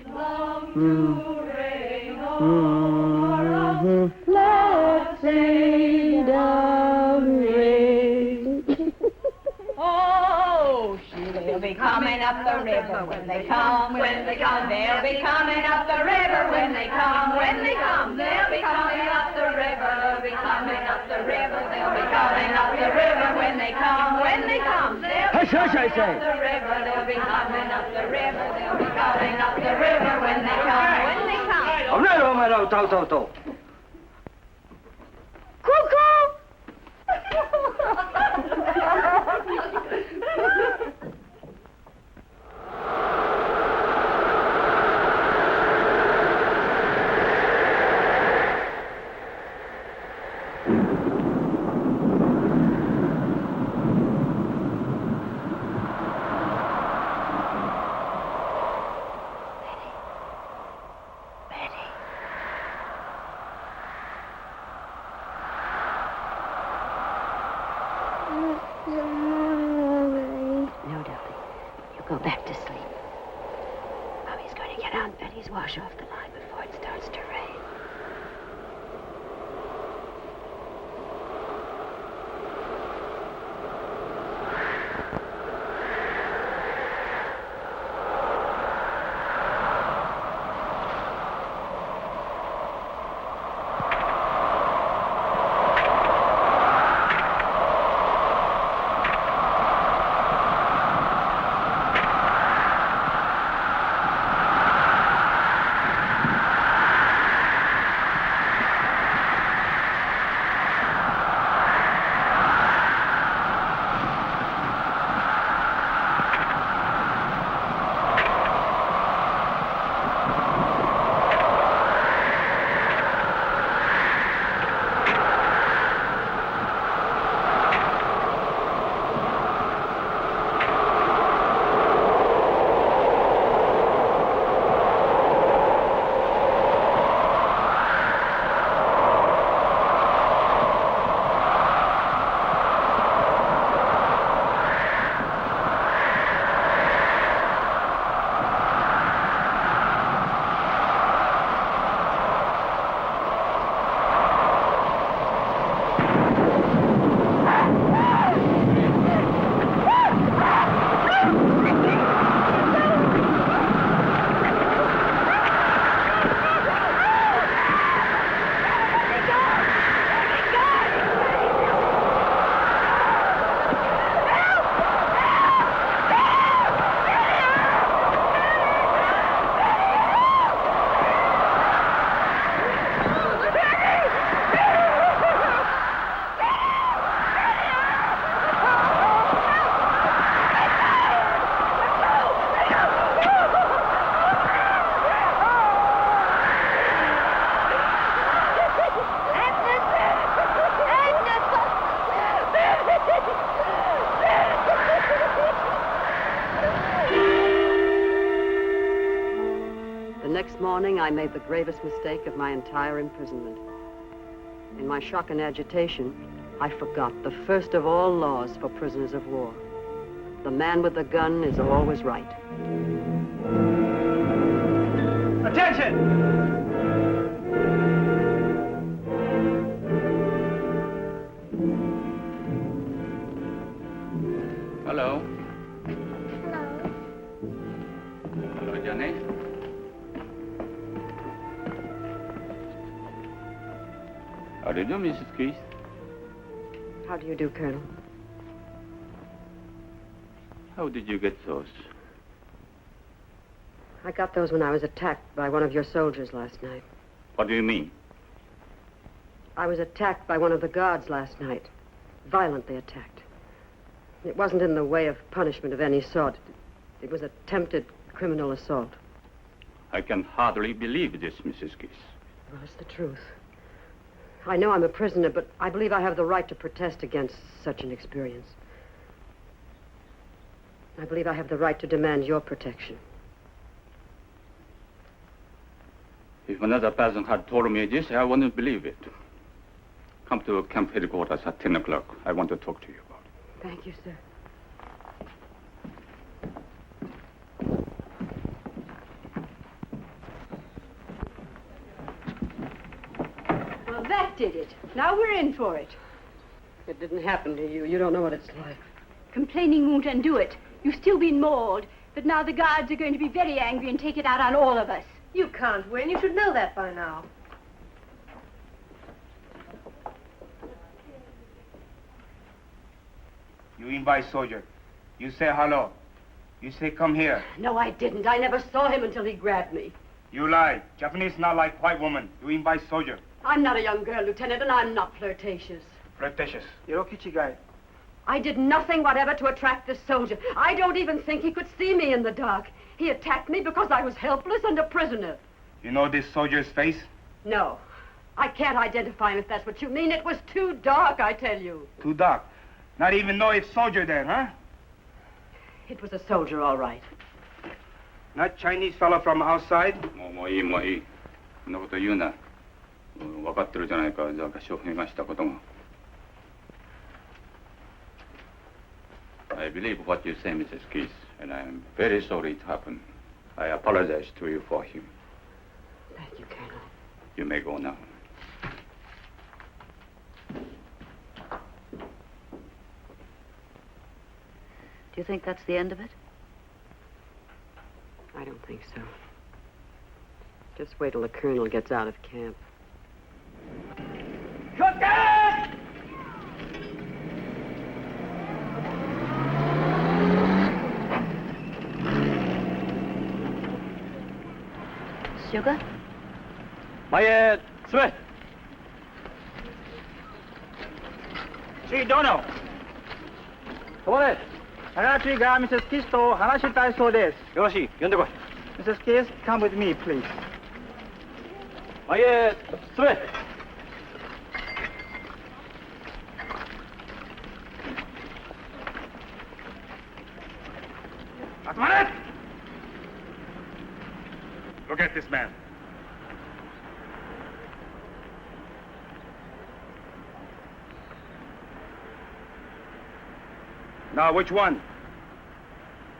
Let freedom ring. Oh, they'll be coming up the river when they come, when they come. They'll be coming up the river when they come, when they come. They'll be coming up the river, they'll be coming up the river. They'll be coming up the river when they come, when they come. They'll be coming up the river, they'll be coming up the river. They'll be coming up the river when they come, when they come. Cuckoo! No, darling. You go back to sleep. Mommy's going to get Aunt Betty's wash off the line before it starts to rain. Next morning, I made the gravest mistake of my entire imprisonment. In my shock and agitation, I forgot the first of all laws for prisoners of war. The man with the gun is always right. Attention! Hello. Hello, Johnny. How do you do, Mrs. Keith? How do you do, Colonel? How did you get those? I got those when I was attacked by one of your soldiers last night. What do you mean? I was attacked by one of the guards last night. Violently attacked. It wasn't in the way of punishment of any sort. It was attempted criminal assault. I can hardly believe this, Mrs. Keith. Well, it's the truth. I know I'm a prisoner, but I believe I have the right to protest against such an experience. I believe I have the right to demand your protection. If another person had told me this, I wouldn't believe it. Come to camp headquarters at 10 o'clock. I want to talk to you about it. Thank you, sir. Well, that did it. Now we're in for it. It didn't happen to you. You don't know what it's like. Complaining won't undo it. You've still been mauled, but now the guards are going to be very angry and take it out on all of us. You can't win. You should know that by now. You invite soldier. You say hello. You say come here. No, I didn't. I never saw him until he grabbed me. You lie. Japanese not like white woman. You invite soldier. I'm not a young girl, Lieutenant, and I'm not flirtatious. Flirtatious. Hirokichi guy. I did nothing whatever to attract this soldier. I don't even think he could see me in the dark. He attacked me because I was helpless and a prisoner. You know this soldier's face? No. I can't identify him if that's what you mean. It was too dark, I tell you. Too dark. Not even know it's soldier then, huh? It was a soldier, all right. Not Chinese fella from outside? もういいもういい。そんなこと言うな。分かってるじゃないか。なんか商品がしたことが。I believe what you say, Mrs. Keith, and I'm very sorry it happened. I apologize to you for him. Thank you, Colonel. You may go now. Do you think that's the end of it? I don't think so. Just wait till the colonel gets out of camp. Shotgun! Sugar? My, sweat. See, Dono. Come on in. 話が Mrs. Keith と話したいそうです。よろしい。呼んでこい。Mrs. Keith, come with me, please. My, sweat. 集まれ! Look at this man. Now, which one?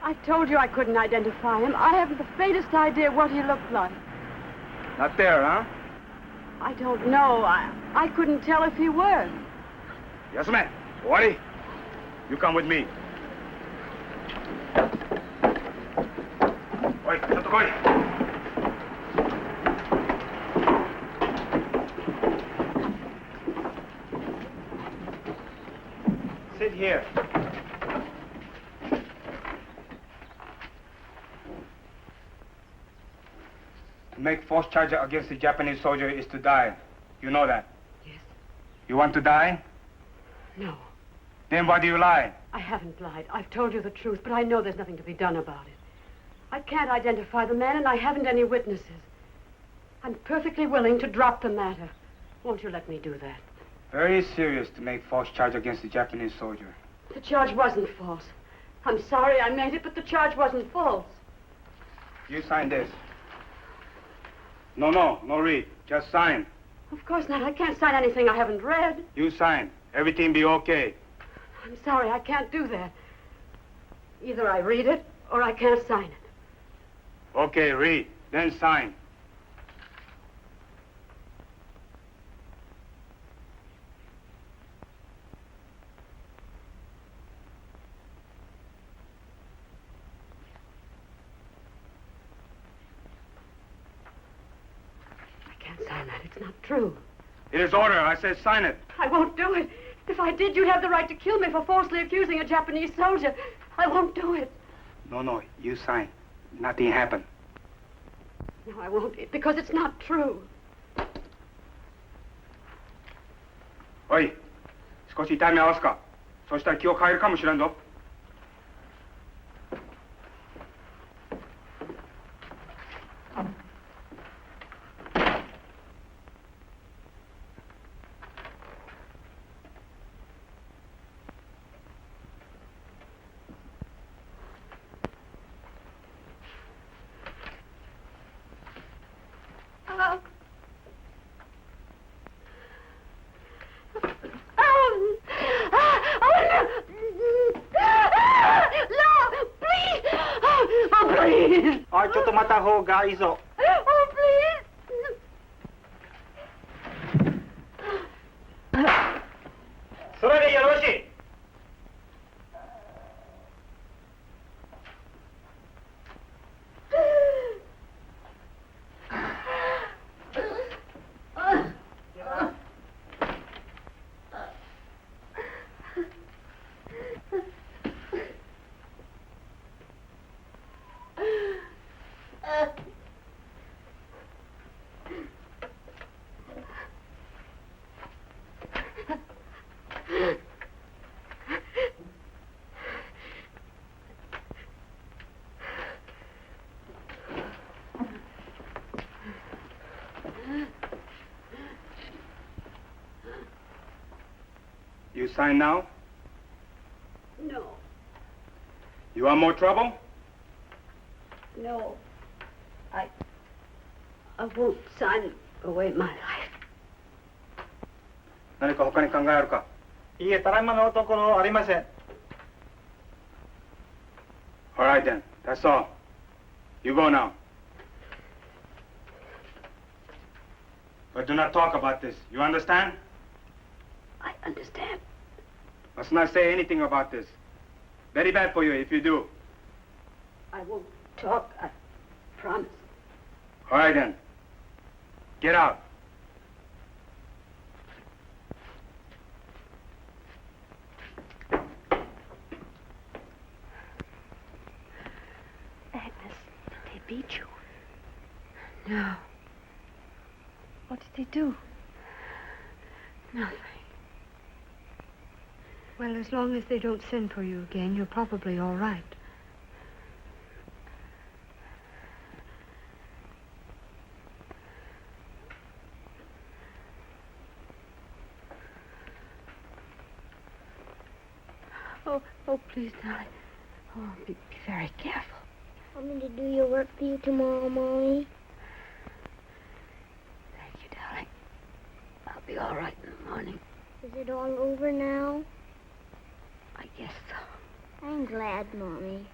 I told you I couldn't identify him. I haven't the faintest idea what he looked like. Not there, huh? I don't know. I couldn't tell if he were. Yes, ma'am. Wally, you come with me. Oi, let's go. Sit here. To make false charge against the Japanese soldier is to die. You know that? Yes. You want to die? No. Then why do you lie? I haven't lied. I've told you the truth, but I know there's nothing to be done about it. I can't identify the man, and I haven't any witnesses. I'm perfectly willing to drop the matter. Won't you let me do that? Very serious to make false charge against the Japanese soldier. The charge wasn't false. I'm sorry I made it, but the charge wasn't false. You sign this. No read. Just sign. Of course not. I can't sign anything I haven't read. You sign. Everything be okay. I'm sorry, I can't do that. Either I read it, or I can't sign it. Okay, read. Then sign. I can't sign that. It's not true. It is order. I said sign it. I won't do it. If I did, you'd have the right to kill me for falsely accusing a Japanese soldier. I won't do it. No, you sign. Nothing happened. No, I won't, because it's not true. おい、少し痛み合わすか。そしたら気を変えるかもしれんぞ。Ay, choto mata ho ga iso. Oh, please. それでよろしい。You sign now? No, You want more trouble? no. I won't sign away my life. 何か他に考えあるか？いいえ、ただいまのところありません。All right then, that's all. You go now. But do not talk about this. You understand? I understand. Must not say anything about this. Very bad for you if you do. I won't talk, I promise. All right then. Get out. Agnes, did they beat you? No, What did they do? nothing. Well, as long as they don't send for you again, you're probably all right. Oh, please, darling. Oh, be very careful. Want me to do your work for you tomorrow, Mommy? Thank you, darling. I'll be all right in the morning. Is it all over now? I guess so. I'm glad, Mommy.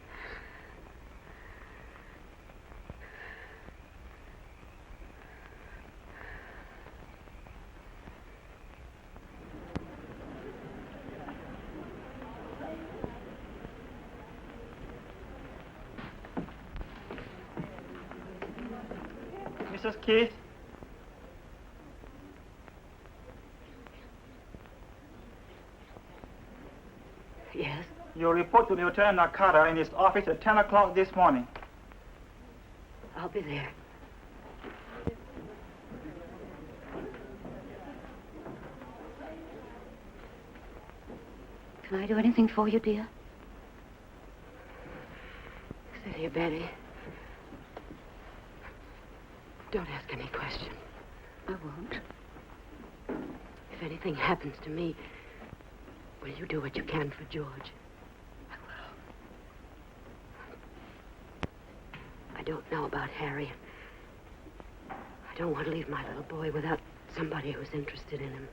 Mrs. Keith? Yes? Your report to Lieutenant Nakata in his office at 10 o'clock this morning. I'll be there. Can I do anything for you, dear? Sit here, Betty. Don't ask any questions. I won't. If anything happens to me, will you do what you can for George? I will. I don't know about Harry. I don't want to leave my little boy without somebody who's interested in him.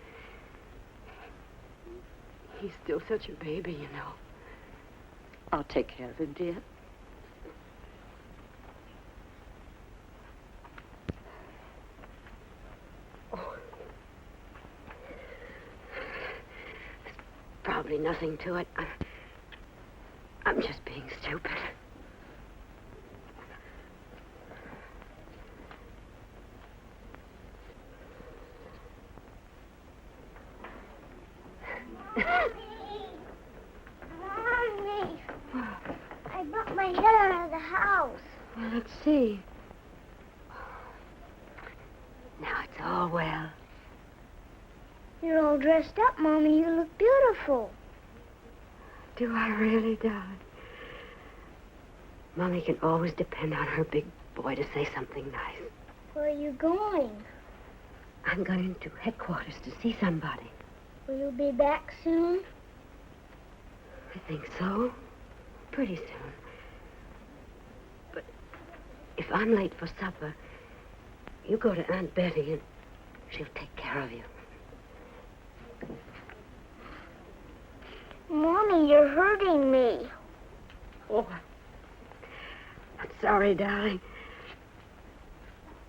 He's still such a baby, you know. I'll take care of him, dear. Probably nothing to it. I'm just being stupid. Mommy! I bumped my head out of the house. Well, let's see. Now it's all well. You're all dressed up, Mommy. You look beautiful. Do I really, darling? Mommy can always depend on her big boy to say something nice. Where are you going? I'm going to headquarters to see somebody. Will you be back soon? I think so. Pretty soon. But if I'm late for supper, you go to Aunt Betty and she'll take care of you. Mommy, you're hurting me. Oh, that's sorry, darling.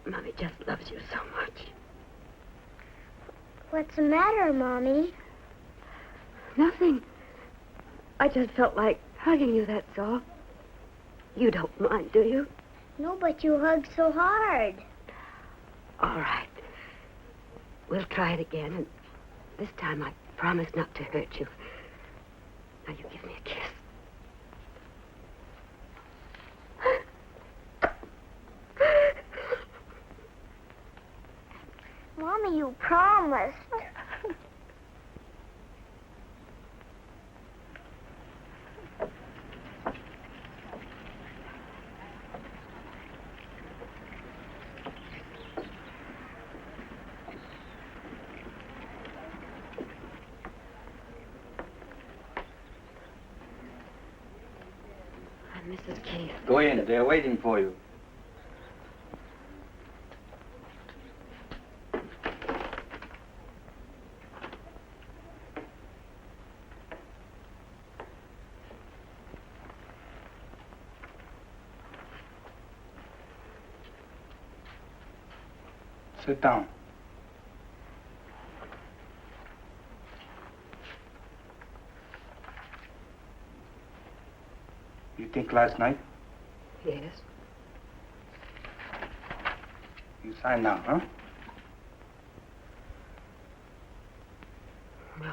Mommy just loves you so much. What's the matter, Mommy? Nothing. I just felt like hugging you, that's all. You don't mind, do you? No, but you hugged so hard. All right. We'll try it again, and this time I promise not to hurt you. Now you give me a kiss. Mommy, you promised. I'm Mrs. Keith. Go in. They're waiting for you. Sit down. You think last night? Yes. You sign now, huh? No.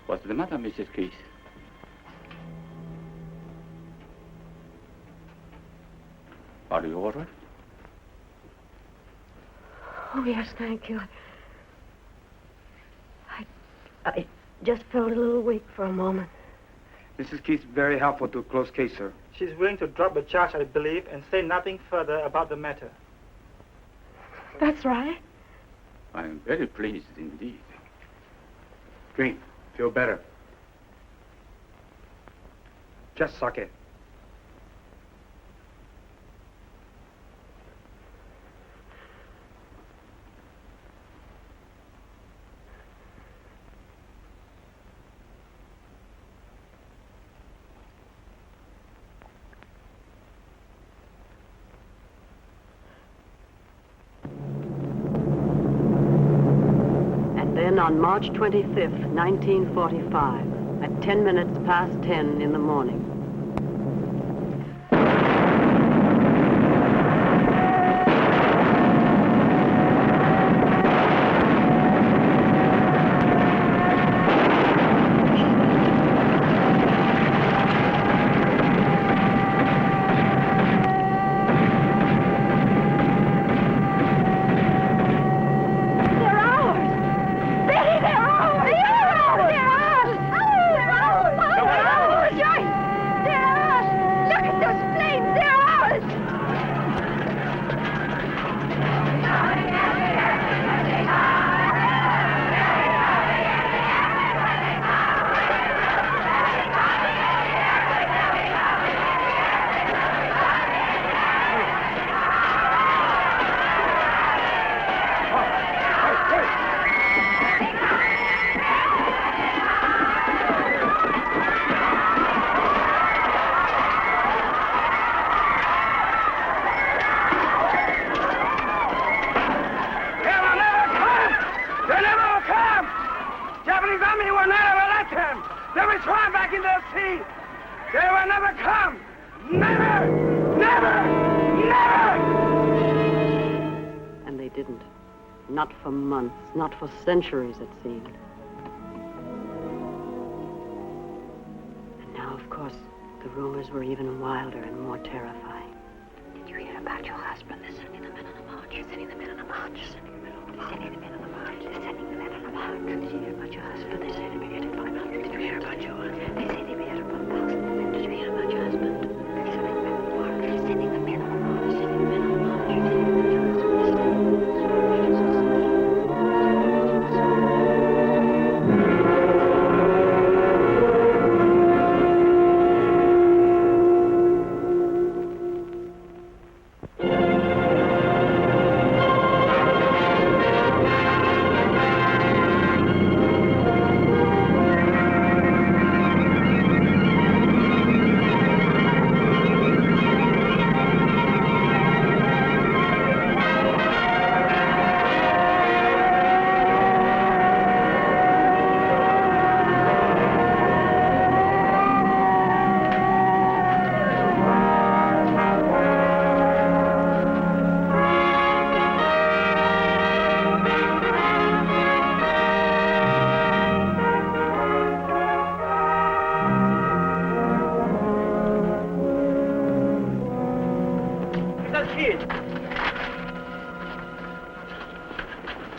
What's the matter, Mrs. Keith? Are you all right? Oh, yes, thank you. I just felt a little weak for a moment. Mrs. Keith's very helpful to a close case, sir. She's willing to drop the charge, I believe, and say nothing further about the matter. That's right. I am very pleased indeed. Drink. Feel better. Just sake. Then on March 25th, 1945, at 10 minutes past 10 in the morning. Not for months, not for centuries, it seemed. And now, of course, the rumors were even wilder and more terrifying. Did you hear about your husband? They're sending the men on a march. They're sending the men on a march. They're sending the men on a march. They're sending the men on a march. Did you hear about your husband? They're sending him to get 500.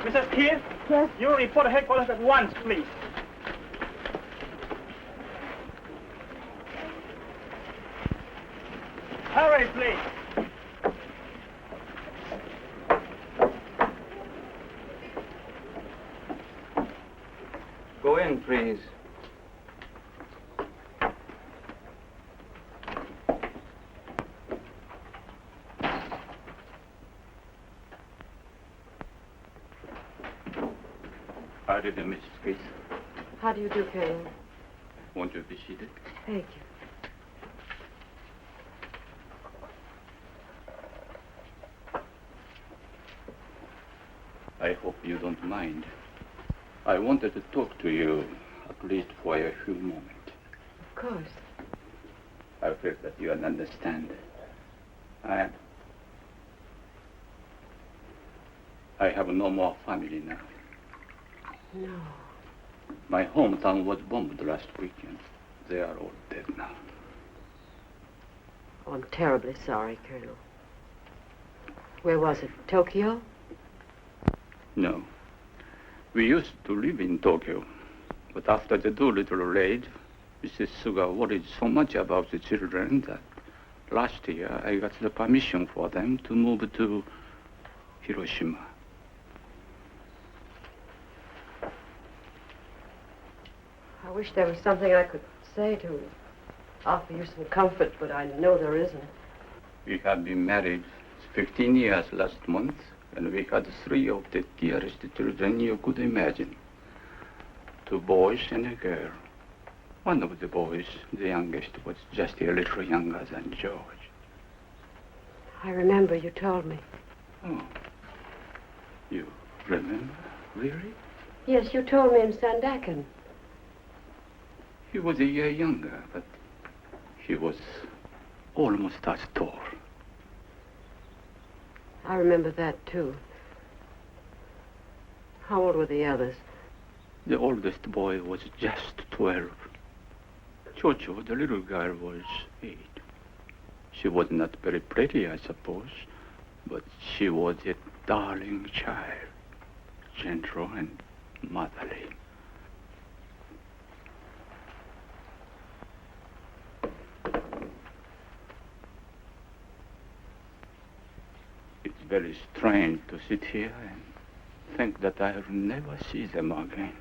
Mrs. Keith? Yes? You report to headquarters at once, please. Hurry, please. Go in, please. How do you do, Mrs. Keith? How do you do, Colonel? Won't you be seated? Thank you. I hope you don't mind. I wanted to talk to you, at least for a few moments. Of course. I feel that you understand. I have no more family now. No. My hometown was bombed last weekend. They are all dead now. Oh, I'm terribly sorry, Colonel. Where was it? Tokyo? No. We used to live in Tokyo. But after the Doolittle raid, Mrs. Suga worried so much about the children that last year I got the permission for them to move to Hiroshima. I wish there was something I could say to offer you some comfort, but I know there isn't. We have been married 15 years last month, and we had 3 of the dearest children you could imagine. 2 boys and a girl. One of the boys, the youngest, was just a little younger than George. I remember you told me. Oh. You remember? Really? Yes, you told me in Sandakan. He was a year younger, but he was almost as tall. I remember that, too. How old were the others? The oldest boy was just 12. Chocho, the little girl, was 8. She was not very pretty, I suppose, but she was a darling child, gentle and motherly. It's very strange to sit here and think that I'll never see them again.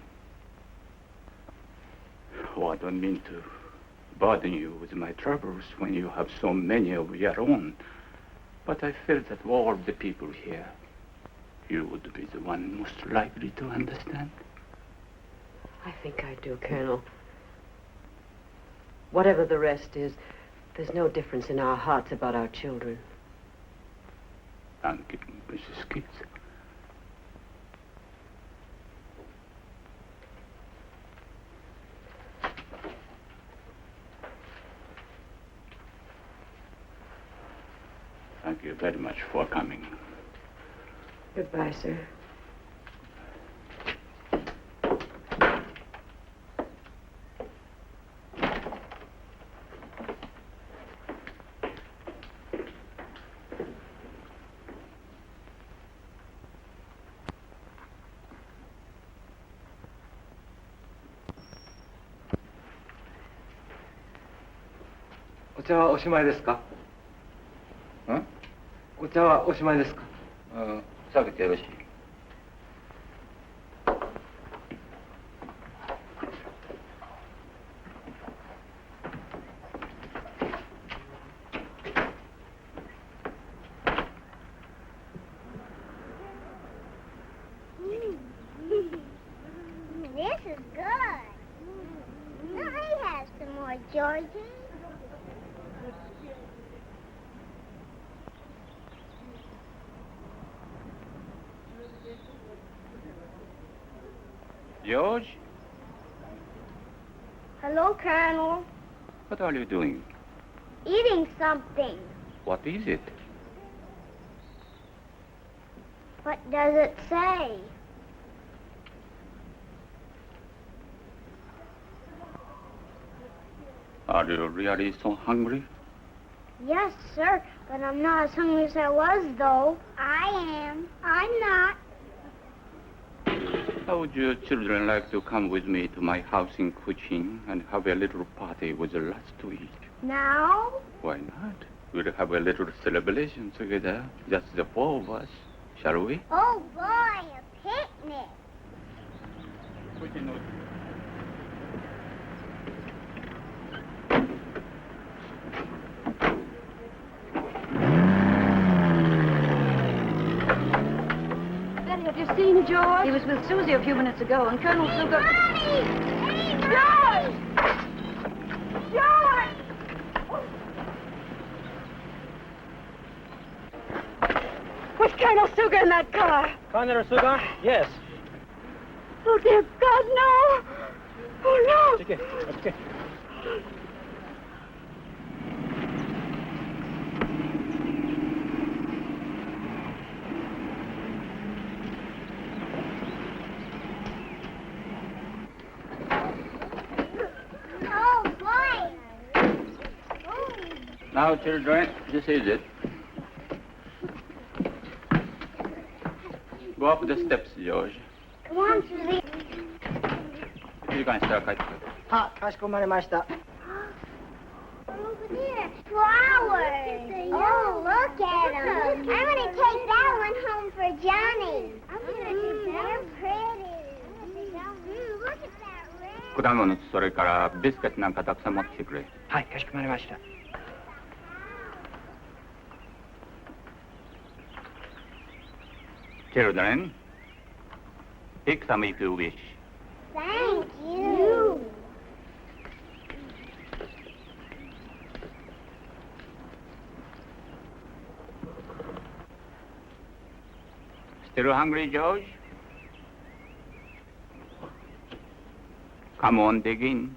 Oh, I don't mean to burden you with my troubles when you have so many of your own, but I feel that of all the people here, you would be the one most likely to understand. I think I do, Colonel. Whatever the rest is, there's no difference in our hearts about our children. Thank you, Mrs. Keith. Thank you very much for coming. Goodbye, sir.お茶はおしまいですか？お茶はおしまいですか？下げてよろしい。This is good. Let me have some more, Georgie. George? Hello, Colonel. What are you doing? Eating something. What is it? What does it say? Are you really so hungry? Yes, sir, but I'm not as hungry as I was, though. I am. I'm not. How would you children like to come with me to my house in Kuching and have a little party with the lots to eat? Now? Why not? We'll have a little celebration together, just the four of us. Shall we? Oh, boy, a picnic. Betty, have you seen George? He was with Susie a few minutes ago, and Colonel Sugar... Mommy! George! George! Was Colonel Sugar in that car? Colonel Sugar? Yes. Oh, dear God, no! Oh, no! Okay, okay. Oh, boy! Now, children, this is it. Go up the steps, George. Come on, Susie. You can start. は、かしこまりました。 Over there, flowers. Oh, look at them. I'm going to take that one home for Johnny. I'm going to take that. They're pretty. Look at that red. 果物、それからビスケットなんかたくさん持ってきてくれ。はい、かしこまりました。 Children, pick some if you wish. Thank you. Still hungry, George? Come on, dig in.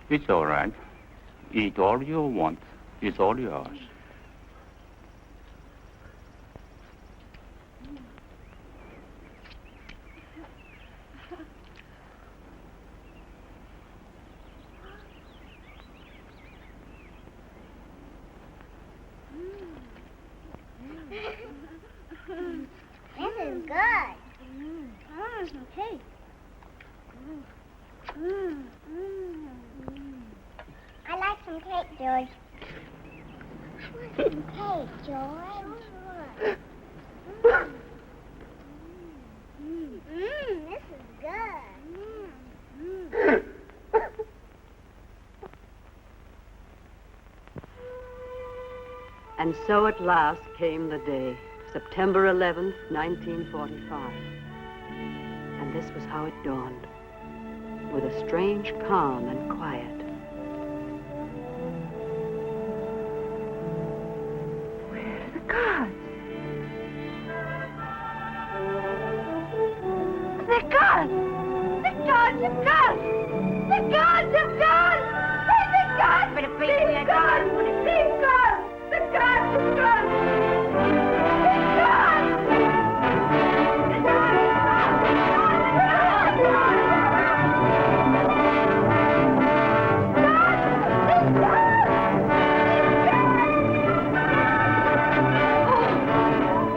It's all right. Eat all you want. It's all yours. This is good. I want some cake. I like some cake, George. I want some cake, George. This is good. And so at last came the day, September 11th, 1945. And this was how it dawned, with a strange calm and quiet. Where are the guards? The guards! The guards have gone! The guards have gone! Where's the guards? But a place we are gone. Please, God! The guards have gone! The guards!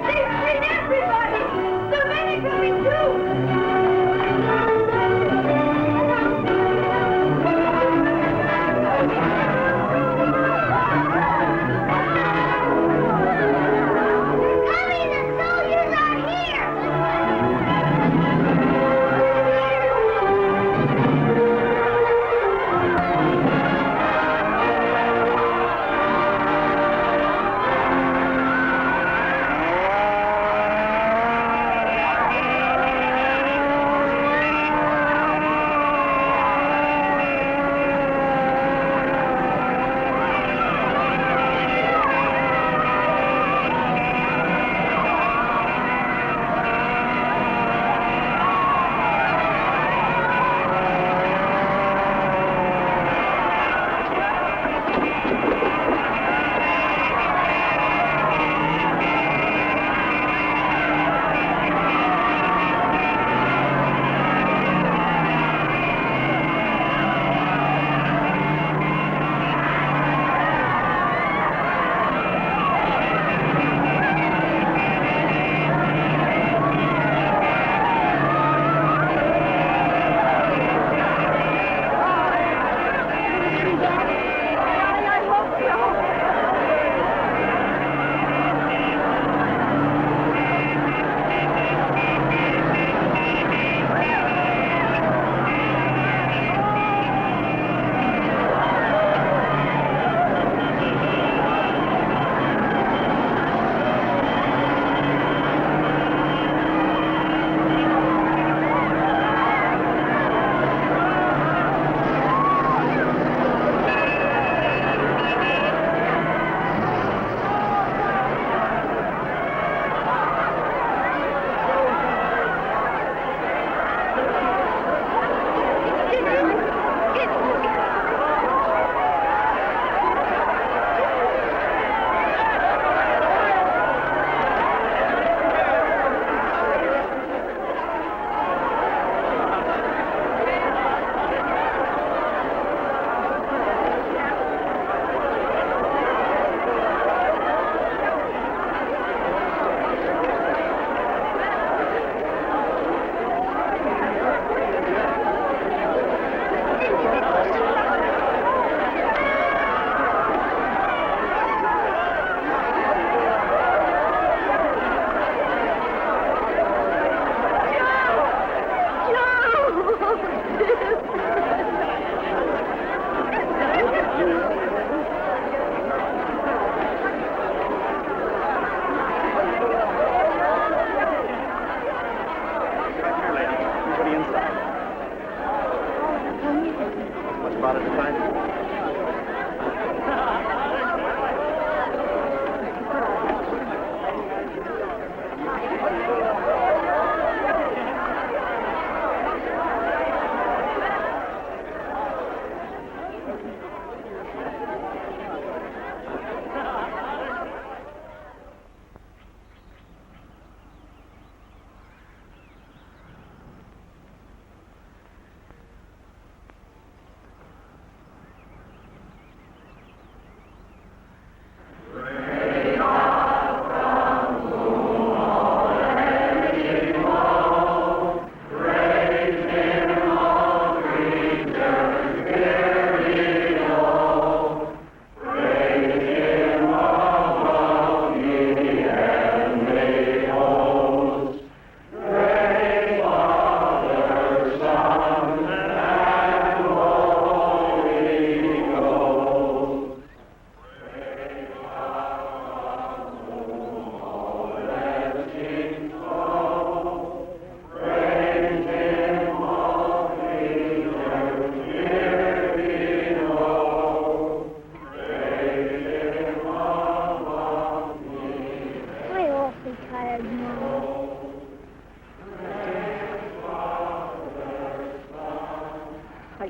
They've freed everybody! So many going too!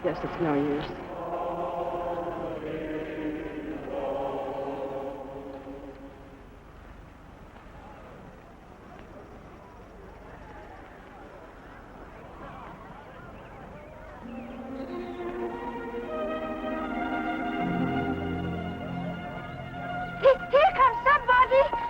guess it's no use. Here comes somebody!